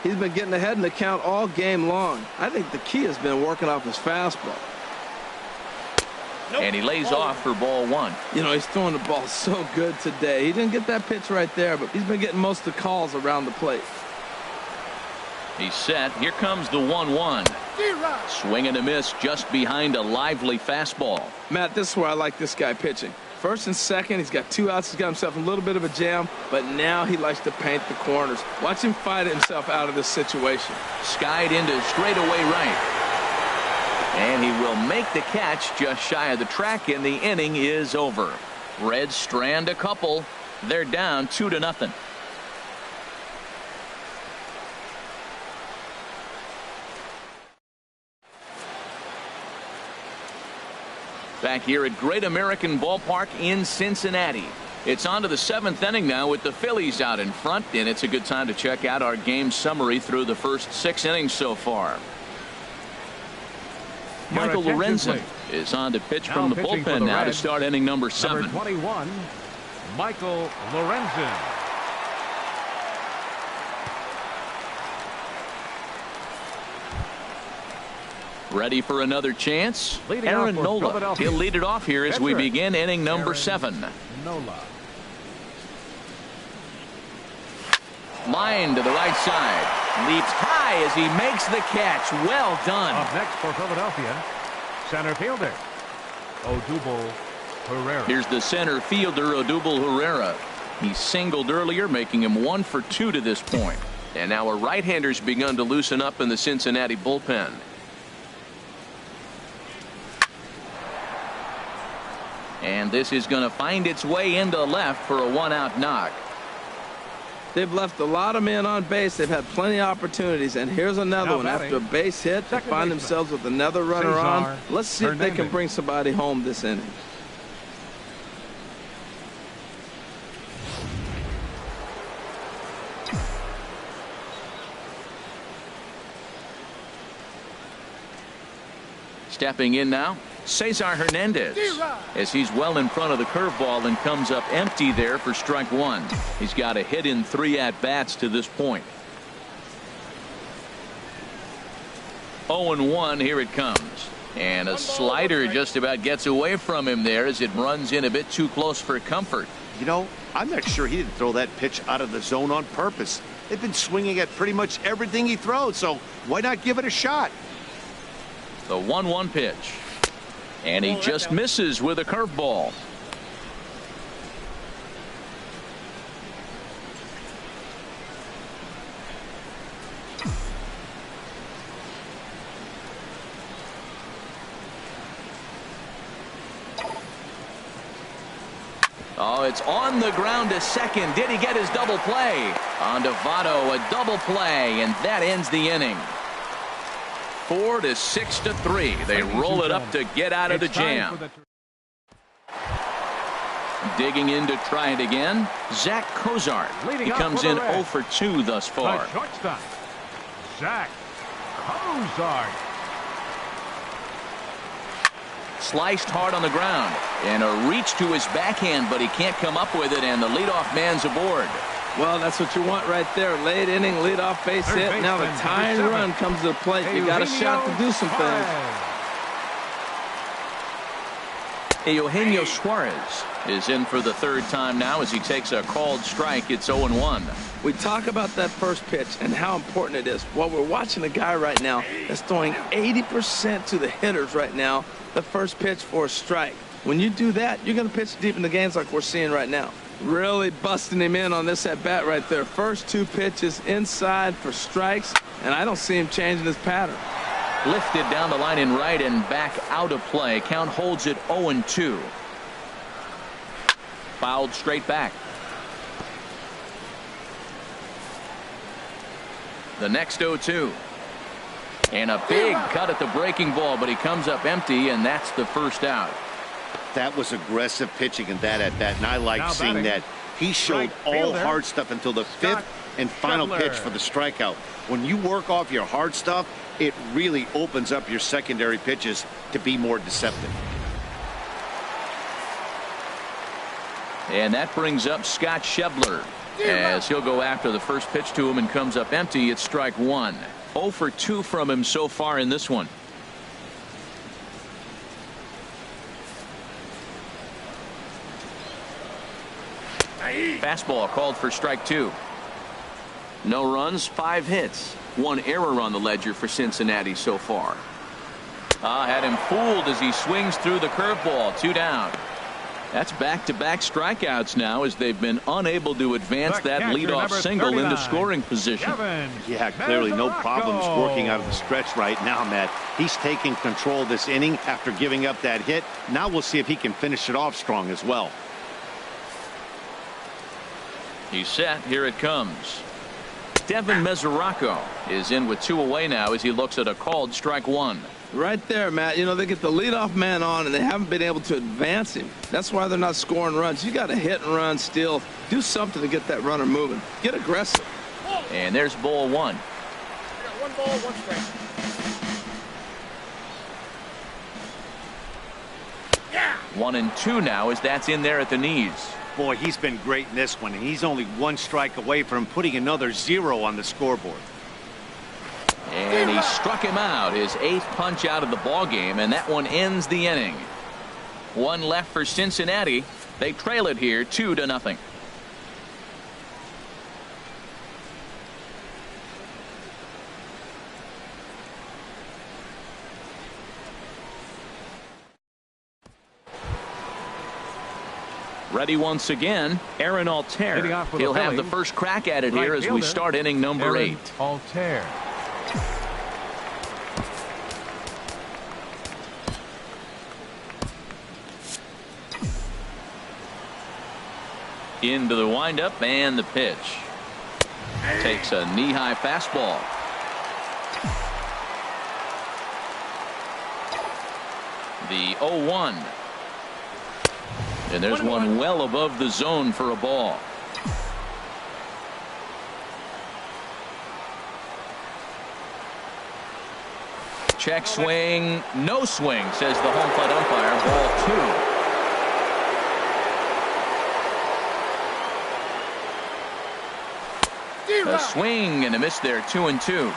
He's been getting ahead in the count all game long. I think the key has been working off his fastball. And he lays off for ball 1. You know, he's throwing the ball so good today. He didn't get that pitch right there, but he's been getting most of the calls around the plate. He's set. Here comes the 1-1. Swing and a miss just behind a lively fastball. Matt, this is where I like this guy pitching. First and second, he's got 2 outs. He's got himself a little bit of a jam, but now he likes to paint the corners. Watch him fight himself out of this situation. Skied into straightaway right. And he will make the catch just shy of the track, and the inning is over. Reds strand a couple. They're down 2-0. Back here at Great American Ballpark in Cincinnati. It's on to the 7th inning now with the Phillies out in front, and it's a good time to check out our game summary through the first 6 innings so far. Michael Lorenzen is on to pitch from the bullpen now to start inning number 7. Number 21, Michael Lorenzen. Ready for another chance? Leading Aaron off for Nola. Philadelphia. He'll lead it off here as we begin inning number 7. Nola. Line to the right side. Leaps high as he makes the catch. Well done. Up next for Philadelphia, center fielder, Odubel Herrera. Here's the center fielder, Odubel Herrera. He singled earlier, making him 1 for 2 to this point. And now a right-hander's begun to loosen up in the Cincinnati bullpen. And this is going to find its way into left for a 1-out knock. They've left a lot of men on base. They've had plenty of opportunities. And here's another Now one. batting, After a base hit, they find themselves with another runner Cesar on. Let's see if they can Hernandez. bring somebody home this inning. Stepping in now, Cesar Hernandez, as he's well in front of the curveball and comes up empty there for strike 1. He's got a hit in 3 at-bats to this point. 0-1, here it comes. And a slider just about gets away from him there as it runs in a bit too close for comfort. You know, I'm not sure he didn't throw that pitch out of the zone on purpose. They've been swinging at pretty much everything he throws, so why not give it a shot? The 1-1 pitch. And he just misses with a curveball. Oh, it's on the ground to second. Did he get his double play? On to Votto, a double play, and that ends the inning. 4 to 6 to 3. They roll it up to get out of the jam. Digging in to try it again, Zach Cozart. He comes in 0 for 2 thus far. The shortstop, Zach Cozart. Sliced hard on the ground, and a reach to his backhand, but he can't come up with it, and the leadoff man's aboard. Well, that's what you want right there. Late inning, leadoff base hit. Now the tying run comes to the plate. You got a shot to do some things. Eugenio Suarez is in for the 3rd time now as he takes a called strike. It's 0-1. We talk about that first pitch and how important it is. Well, we're watching a guy right now that's throwing 80% to the hitters right now. The first pitch for a strike. When you do that, you're going to pitch deep in the games like we're seeing right now. Really busting him in on this at bat right there. First 2 pitches inside for strikes, and I don't see him changing his pattern. Lifted down the line in right and back out of play. Count holds it 0-2. Fouled straight back. The next 0-2. And a big cut at the breaking ball, but he comes up empty, and that's the first out. That was aggressive pitching in that at bat, and I like seeing that. He showed all hard stuff until the 5th and final pitch for the strikeout. When you work off your hard stuff, it really opens up your secondary pitches to be more deceptive. And that brings up Scott Schebler as he'll go after the first pitch to him and comes up empty. It's strike 1. 0 for 2 from him so far in this one. Fastball called for strike 2. No runs, 5 hits. 1 error on the ledger for Cincinnati so far. Had him fooled as he swings through the curveball. 2 down. That's back-to-back strikeouts now as they've been unable to advance that leadoff single into scoring position. Yeah, clearly no problems working out of the stretch right now, Matt. He's taking control of this inning after giving up that hit. Now we'll see if he can finish it off strong as well. He's set. Here it comes. Devin Mesoraco is in with 2 away now as he looks at a called strike 1. Right there, Matt. You know, they get the leadoff man on, and they haven't been able to advance him. That's why they're not scoring runs. You got to hit and run still. Do something to get that runner moving. Get aggressive. And there's ball 1. 1 ball, 1 strike. Yeah. 1-2 now as that's in there at the knees. Boy, he's been great in this one, and he's only 1 strike away from putting another 0 on the scoreboard. And he struck him out, his 8th punch out of the ball game, and that one ends the inning. 1 left for Cincinnati. They trail it here 2-0. Ready once again, Aaron Altair. He'll have the first crack at it here as we start inning number 8. Altair. Into the windup and the pitch. Takes a knee-high fastball. The 0-1. And there's one well above the zone for a ball. Check swing, no swing, says the home plate umpire. Ball 2. A swing and a miss there, 2-2.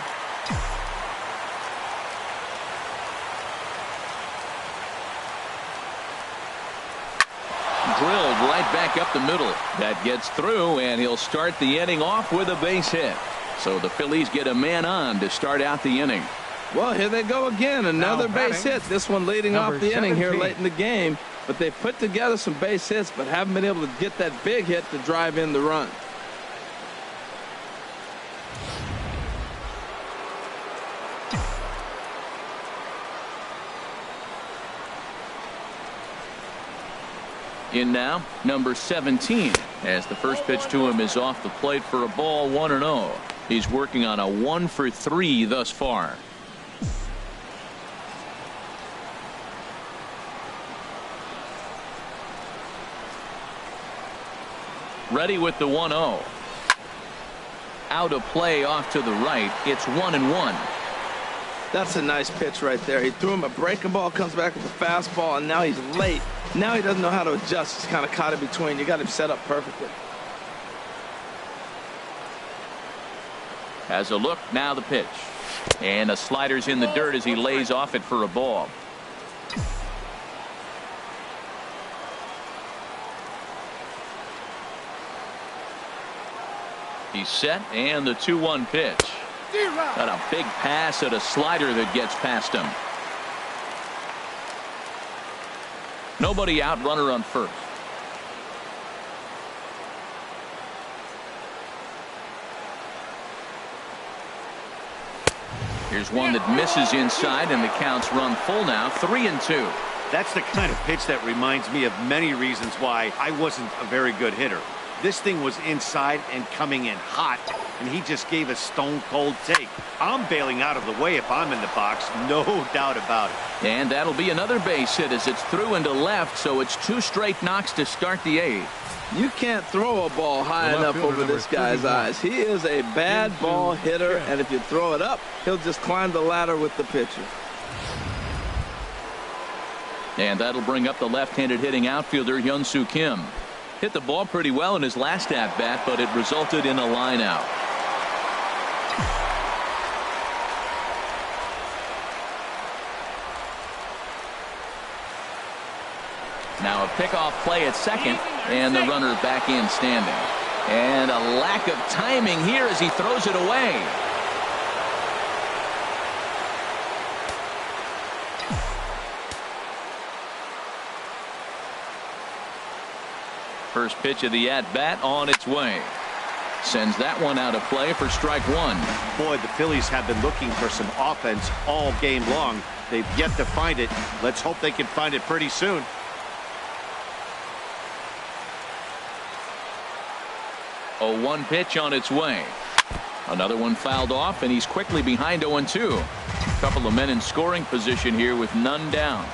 Drilled right back up the middle. That gets through, and he'll start the inning off with a base hit. So the Phillies get a man on to start out the inning. Well, here they go again. Another base hit. This one leading off the inning here late in the game. But they put together some base hits, but haven't been able to get that big hit to drive in the run. In now, number 17, as the first pitch to him is off the plate for a ball, 1-0. He's working on a 1-for-3 thus far. Ready with the 1-0. Out of play off to the right. It's 1-1. That's a nice pitch right there. He threw him a breaking ball, comes back with a fastball, and now he's late. Now he doesn't know how to adjust. He's kind of caught in between. You got him set up perfectly. Has a look, now the pitch. And a slider's in the dirt as he lays off it for a ball. He's set, and the 2-1 pitch. Got a big pass at a slider that gets past him. Nobody out, runner on first. Here's one that misses inside, and the count's run full now, 3-2. That's the kind of pitch that reminds me of many reasons why I wasn't a very good hitter. This thing was inside and coming in hot, and he just gave a stone-cold take. I'm bailing out of the way if I'm in the box, no doubt about it. And that'll be another base hit as it's through into left, so it's 2 straight knocks to start the 8th. You can't throw a ball high enough over this guy's eyes. He is a bad ball hitter, and if you throw it up, he'll just climb the ladder with the pitcher. And that'll bring up the left-handed hitting outfielder Hyun-Soo Kim. Hit the ball pretty well in his last at-bat, but it resulted in a line out. Now a pickoff play at second, and the runner back in standing. And a lack of timing here as he throws it away. First pitch of the at-bat on its way. Sends that one out of play for strike 1. Boy, the Phillies have been looking for some offense all game long. They've yet to find it. Let's hope they can find it pretty soon. A 1 pitch on its way. Another one fouled off, and he's quickly behind 0-2. A couple of men in scoring position here with none down.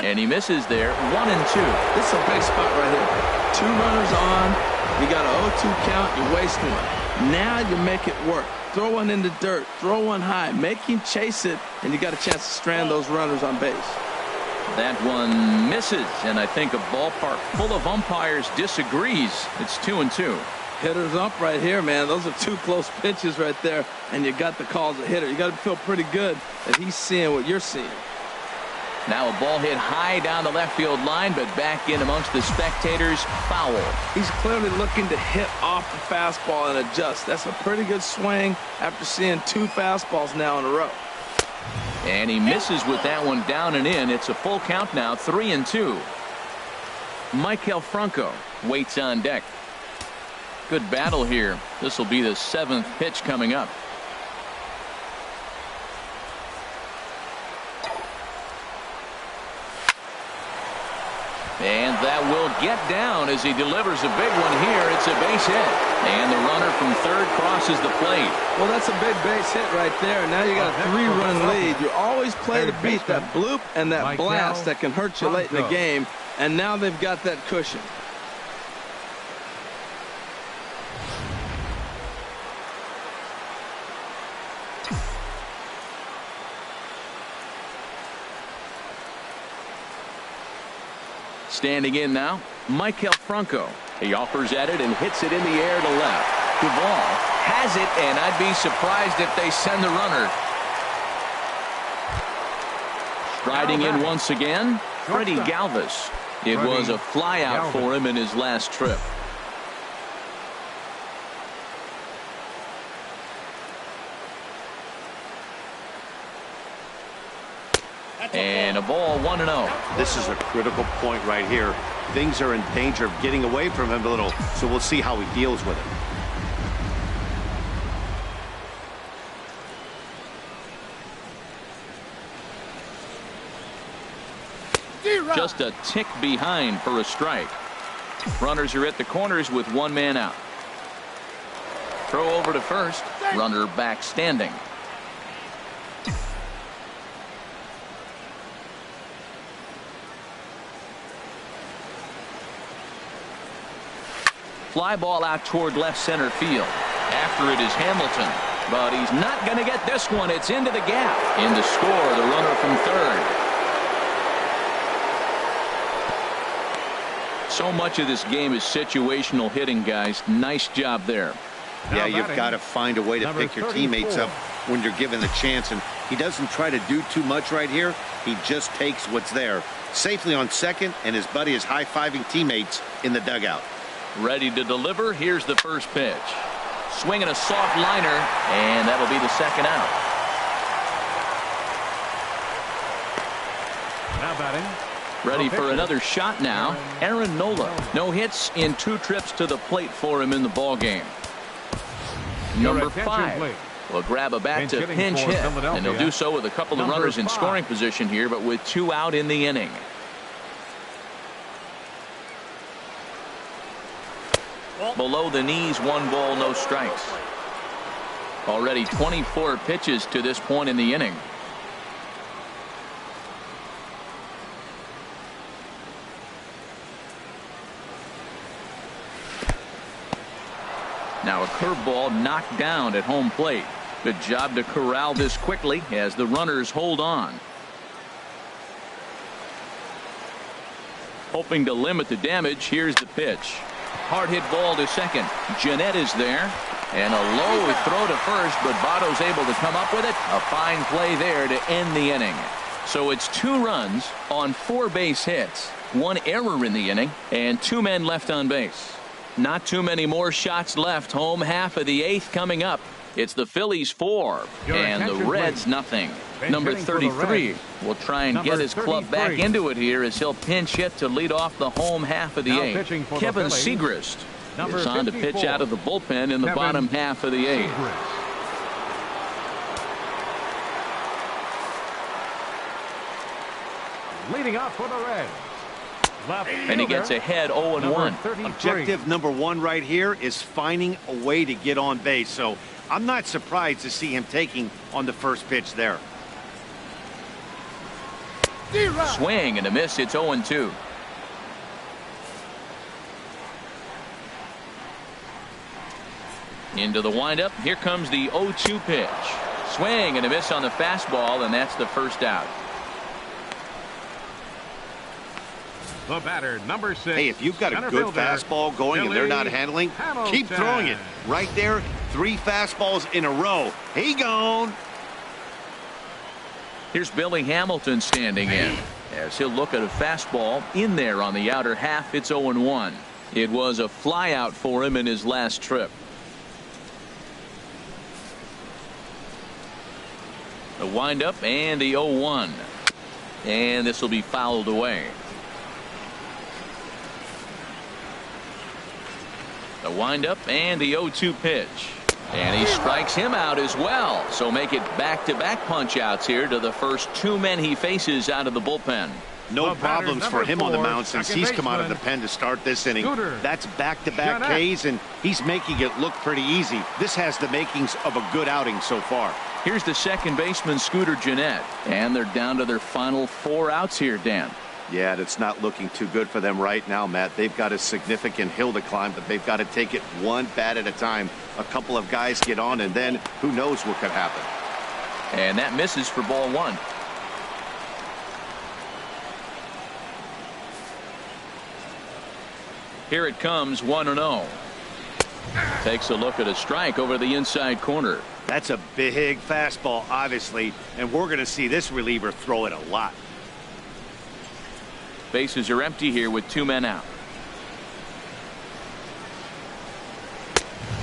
And he misses there, 1-2. This is a big spot right here. 2 runners on. You got an 0-2 count. You're wasting one. Now you make it work. Throw one in the dirt. Throw one high. Make him chase it, and you got a chance to strand those runners on base. That one misses, and I think a ballpark full of umpires disagrees. It's 2-2. Hitters up right here, man. Those are 2 close pitches right there, and you got the call as a hitter. You got to feel pretty good that he's seeing what you're seeing. Now a ball hit high down the left field line, but back in amongst the spectators. Foul. He's clearly looking to hit off the fastball and adjust. That's a pretty good swing after seeing 2 fastballs now in a row. And he misses with that one down and in. It's a full count now, 3-2. Maikel Franco waits on deck. Good battle here. This will be the 7th pitch coming up. And that will get down as he delivers a big one here. It's a base hit. And the runner from third crosses the plate. Well, that's a big base hit right there. Now you got a 3-run lead. You always play to beat that bloop and that blast that can hurt you late in the game. And now they've got that cushion. Standing in now, Maikel Franco. He offers at it and hits it in the air to left. Duvall has it, and I'd be surprised if they send the runner. Striding in once again, Freddie Galvis. It was a flyout for him in his last trip. And a ball, 1-0. This is a critical point right here. Things are in danger of getting away from him a little, so we'll see how he deals with it. Just a tick behind for a strike. Runners are at the corners with one man out. Throw over to first. Runner back standing. Fly ball out toward left center field. After it is Hamilton, but he's not going to get this one. It's into the gap. In to score, the runner from third. So much of this game is situational hitting, guys. Nice job there. Yeah, you've got to find a way to pick your teammates up when you're given the chance, and he doesn't try to do too much right here. He just takes what's there. Safely on second, and his buddy is high-fiving teammates in the dugout. Ready to deliver. Here's the first pitch. Swinging a soft liner, and that'll be the second out. Now batting. Ready for another shot now. Aaron Nola. No hits in 2 trips to the plate for him in the ball game. Number 5 will grab a bat to pinch hit, and he'll do so with a couple of runners in scoring position here, but with 2 out in the inning. Below the knees, 1 ball, no strikes. Already 24 pitches to this point in the inning. Now a curveball knocked down at home plate. Good job to corral this quickly as the runners hold on. Hoping to limit the damage, here's the pitch. Hard hit ball to second. Jeanette is there. And a low throw to first, but Votto's able to come up with it. A fine play there to end the inning. So it's 2 runs on 4 base hits. 1 error in the inning, and 2 men left on base. Not too many more shots left. Home half of the 8th coming up. It's the Phillies 4 and the Reds nothing. Number 33 will try and get his club back into it here as he'll pinch hit to lead off the home half of the 8th. Kevin Segrist is on to pitch out of the bullpen in the bottom half of the 8th. Leading off for the Reds. And he gets ahead 0-1. Objective number 1 right here is finding a way to get on base. So I'm not surprised to see him taking on the first pitch there. Swing and a miss. It's 0-2. Into the windup. Here comes the 0-2 pitch. Swing and a miss on the fastball, and that's the first out. The batter, number 6. Hey, if you've got a good fastball going and they're not handling, keep throwing it. Right there, 3 fastballs in a row. He gone. Here's Billy Hamilton standing in as he'll look at a fastball in there on the outer half. It's 0-1. It was a flyout for him in his last trip. The windup and the 0-1. And this will be fouled away. The windup and the 0-2 pitch. And he strikes him out as well. So make it back-to-back punch-outs here to the first two men he faces out of the bullpen. No problems for him on the mound since he's come out of the pen to start this inning. That's back-to-back Ks, and he's making it look pretty easy. This has the makings of a good outing so far. Here's the second baseman, Scooter Gennett. And they're down to their final 4 outs here, Dan. Yeah, it's not looking too good for them right now, Matt. They've got a significant hill to climb, but they've got to take it one bat at a time. A couple of guys get on, and then who knows what could happen. And that misses for ball 1. Here it comes, 1-0. Takes a look at a strike over the inside corner. That's a big fastball, obviously, and we're going to see this reliever throw it a lot. Bases are empty here with 2 men out.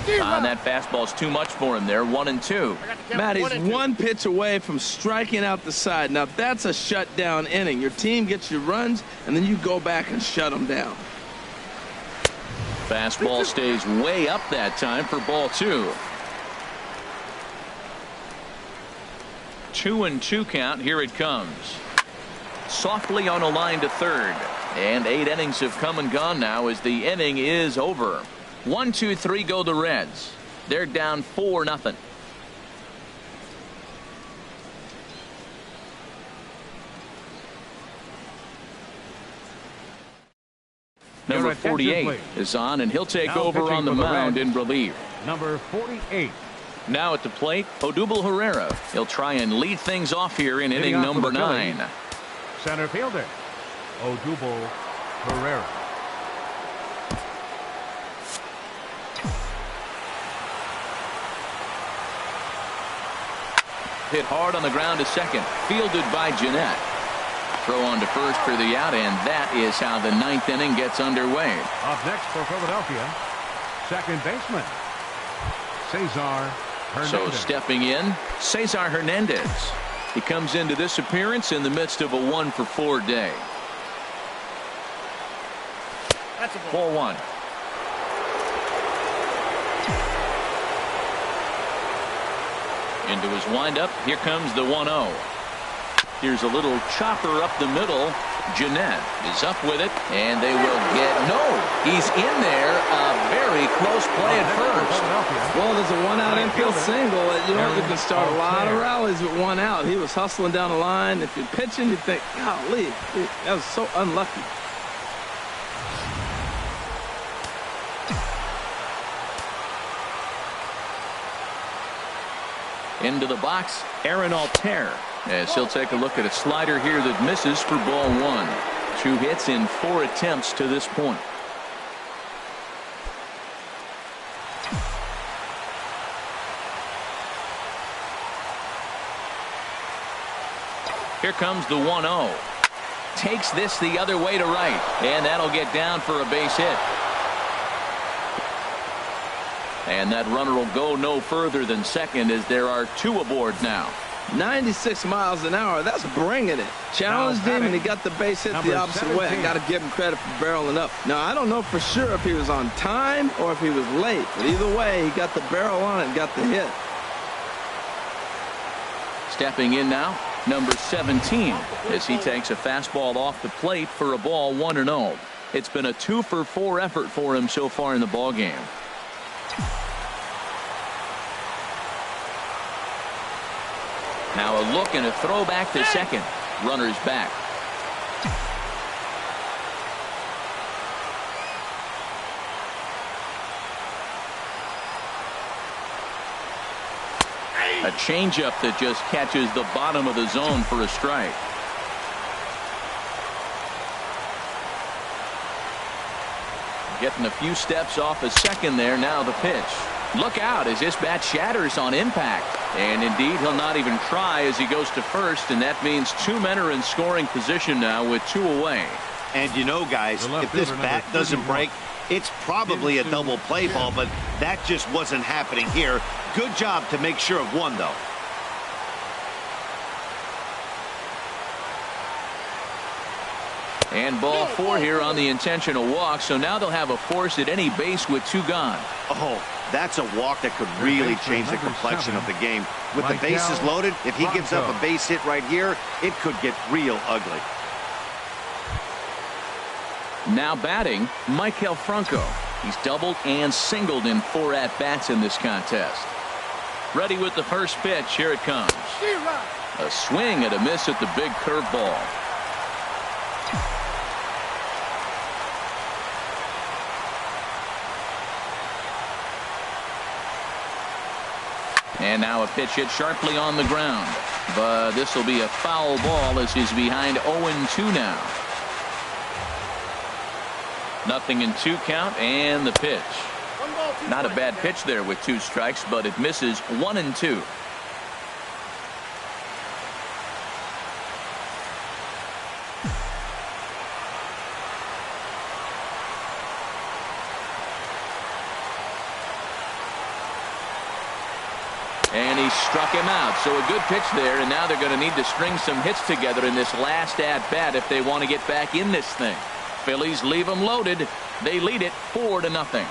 That fastball's too much for him there. 1-2. Matt, he's 1 pitch away from striking out the side. Now that's a shutdown inning. Your team gets your runs, and then you go back and shut them down. Fastball stays way up that time for ball 2. 2-2 count. Here it comes. Softly on a line to third. And 8 innings have come and gone now as the inning is over. 1, 2, 3 go the Reds. They're down 4-0. Number 48 is on, and he'll take over on the mound in relief. Number 48. Now at the plate, Odubel Herrera. He'll try and lead things off here in inning number 9. Center fielder, Odubel Herrera. Hit hard on the ground to second. Fielded by Gennett. Throw on to first for the out, and that is how the 9th inning gets underway. Up next for Philadelphia, second baseman, Cesar Hernandez. So stepping in, Cesar Hernandez. He comes into this appearance in the midst of a 1-for-4 day. That's a ball 1. Into his windup. Here comes the 1-0. Here's a little chopper up the middle. Gennett is up with it, and they will get he's in there. A very close play at first. Well, there's a 1-out infield single. You know, you can start a lot of rallies with 1 out. He was hustling down the line. If you're pitching, you think, golly, that was so unlucky. Into the box, Aaron Altair, as he'll take a look at a slider here that misses for ball 1. 2 hits in 4 attempts to this point. Here comes the 1-0. Takes this the other way to right, and that'll get down for a base hit. And that runner will go no further than second as there are 2 aboard now. 96 miles an hour. That's bringing it. Challenged him, and he got the base hit the opposite way. I got to give him credit for barreling up. Now, I don't know for sure if he was on time or if he was late, but either way, he got the barrel on it and got the hit. Stepping in now, number 17, as he takes a fastball off the plate for a ball 1-0. It's been a 2-for-4 effort for him so far in the ballgame. Now a look and a throw back to second. Runners back. A changeup that just catches the bottom of the zone for a strike. Getting a few steps off a second there. Now the pitch. Look out as this bat shatters on impact. And indeed, he'll not even try as he goes to first, and that means 2 men are in scoring position now with 2 away. And you know, guys, if this bat doesn't break, it's probably a double play ball, but that just wasn't happening here. Good job to make sure of 1, though. And ball 4 here on the intentional walk. So now they'll have a force at any base with 2 gone. Oh, that's a walk that could really change the complexion of the game. With the bases loaded, if he gives up a base hit right here, it could get real ugly. Now batting, Maikel Franco. He's doubled and singled in 4 at-bats in this contest. Ready with the first pitch. Here it comes. A swing and a miss at the big curveball. And now a pitch hit sharply on the ground. But this will be a foul ball as he's behind 0-2 now. 0-2 count and the pitch. Not a bad pitch there with 2 strikes, but it misses 1-2. And he struck him out. So a good pitch there, and now they're going to need to string some hits together in this last at-bat if they want to get back in this thing. Phillies leave them loaded. They lead it 4-0.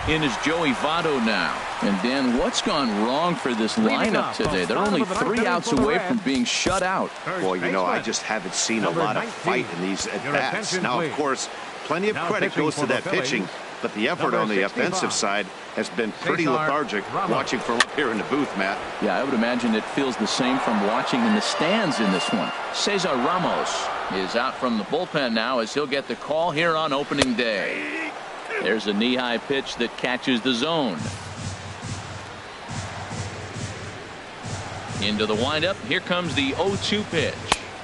In is Joey Votto now. And Dan, what's gone wrong for this lineup today? They're only 3 outs away from being shut out. Well, you know, I just haven't seen a lot of fight in these at-bats. Now, of course, plenty of credit goes to that pitching, but the effort on the offensive side has been pretty lethargic watching from up here in the booth, Matt. Yeah, I would imagine it feels the same from watching in the stands in this one. Cesar Ramos is out from the bullpen now as he'll get the call here on opening day. There's a knee-high pitch that catches the zone. Into the windup. Here comes the 0-2 pitch.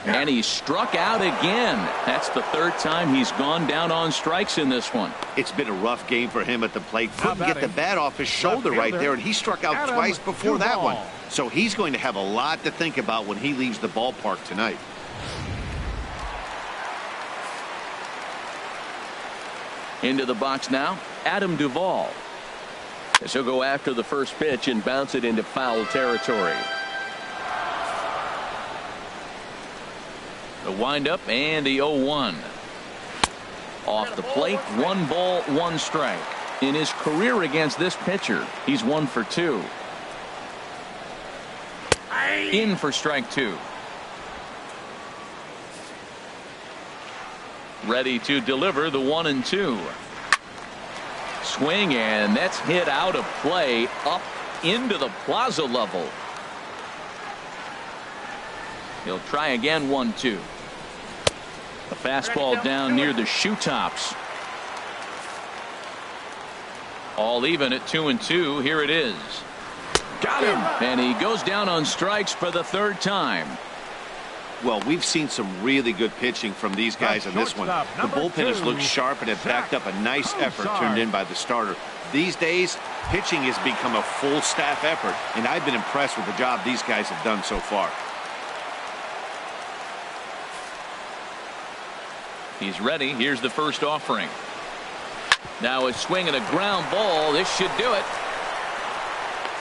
And he's struck out again. That's the 3rd time he's gone down on strikes in this one. It's been a rough game for him at the plate. Couldn't get the bat off his shoulder right there, and he struck out twice before that one. So he's going to have a lot to think about when he leaves the ballpark tonight. Into the box now, Adam Duvall. As he'll go after the first pitch and bounce it into foul territory. The windup and the 0-1. Off the plate, 1 ball, 1 strike. In his career against this pitcher, he's 1 for 2. In for strike 2. Ready to deliver the 1-2. Swing, and that's hit out of play up into the plaza level. He'll try again. 1-2. A fastball down near the shoe tops. All even at 2-2. Here it is. Got him. And he goes down on strikes for the 3rd time. Well, we've seen some really good pitching from these guys on this one. The bullpen has looked sharp and have backed up a nice effort turned in by the starter. These days, pitching has become a full staff effort, and I've been impressed with the job these guys have done so far. He's ready. Here's the first offering. Now a swing and a ground ball. This should do it.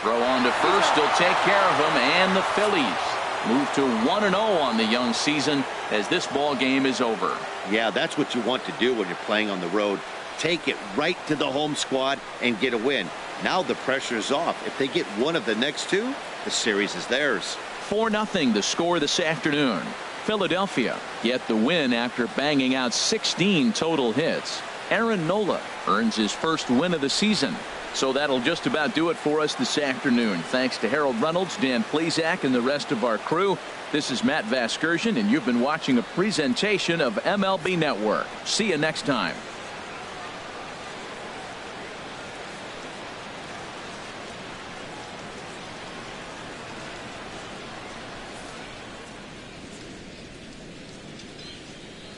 Throw on to first. He'll take care of him, and the Phillies move to 1-0 on the young season as this ball game is over. Yeah, that's what you want to do when you're playing on the road. Take it right to the home squad and get a win. Now the pressure is off. If they get one of the next 2, the series is theirs. 4-0 the score this afternoon. Philadelphia get the win after banging out 16 total hits. Aaron Nola earns his first win of the season. So that'll just about do it for us this afternoon. Thanks to Harold Reynolds, Dan Plesac, and the rest of our crew. This is Matt Vasgersian, and you've been watching a presentation of MLB Network. See you next time.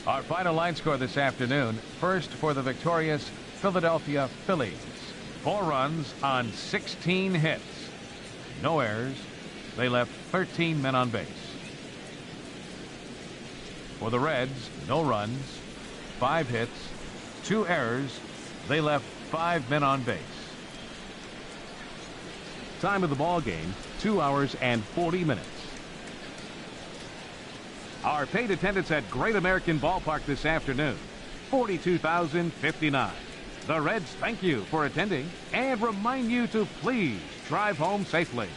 Our final line score this afternoon. First for the victorious Philadelphia Phillies. 4 runs on 16 hits. No errors. They left 13 men on base. For the Reds, no runs, 5 hits, 2 errors. They left 5 men on base. Time of the ball game, 2 hours and 40 minutes. Our paid attendance at Great American Ballpark this afternoon, 42,059. The Reds thank you for attending and remind you to please drive home safely.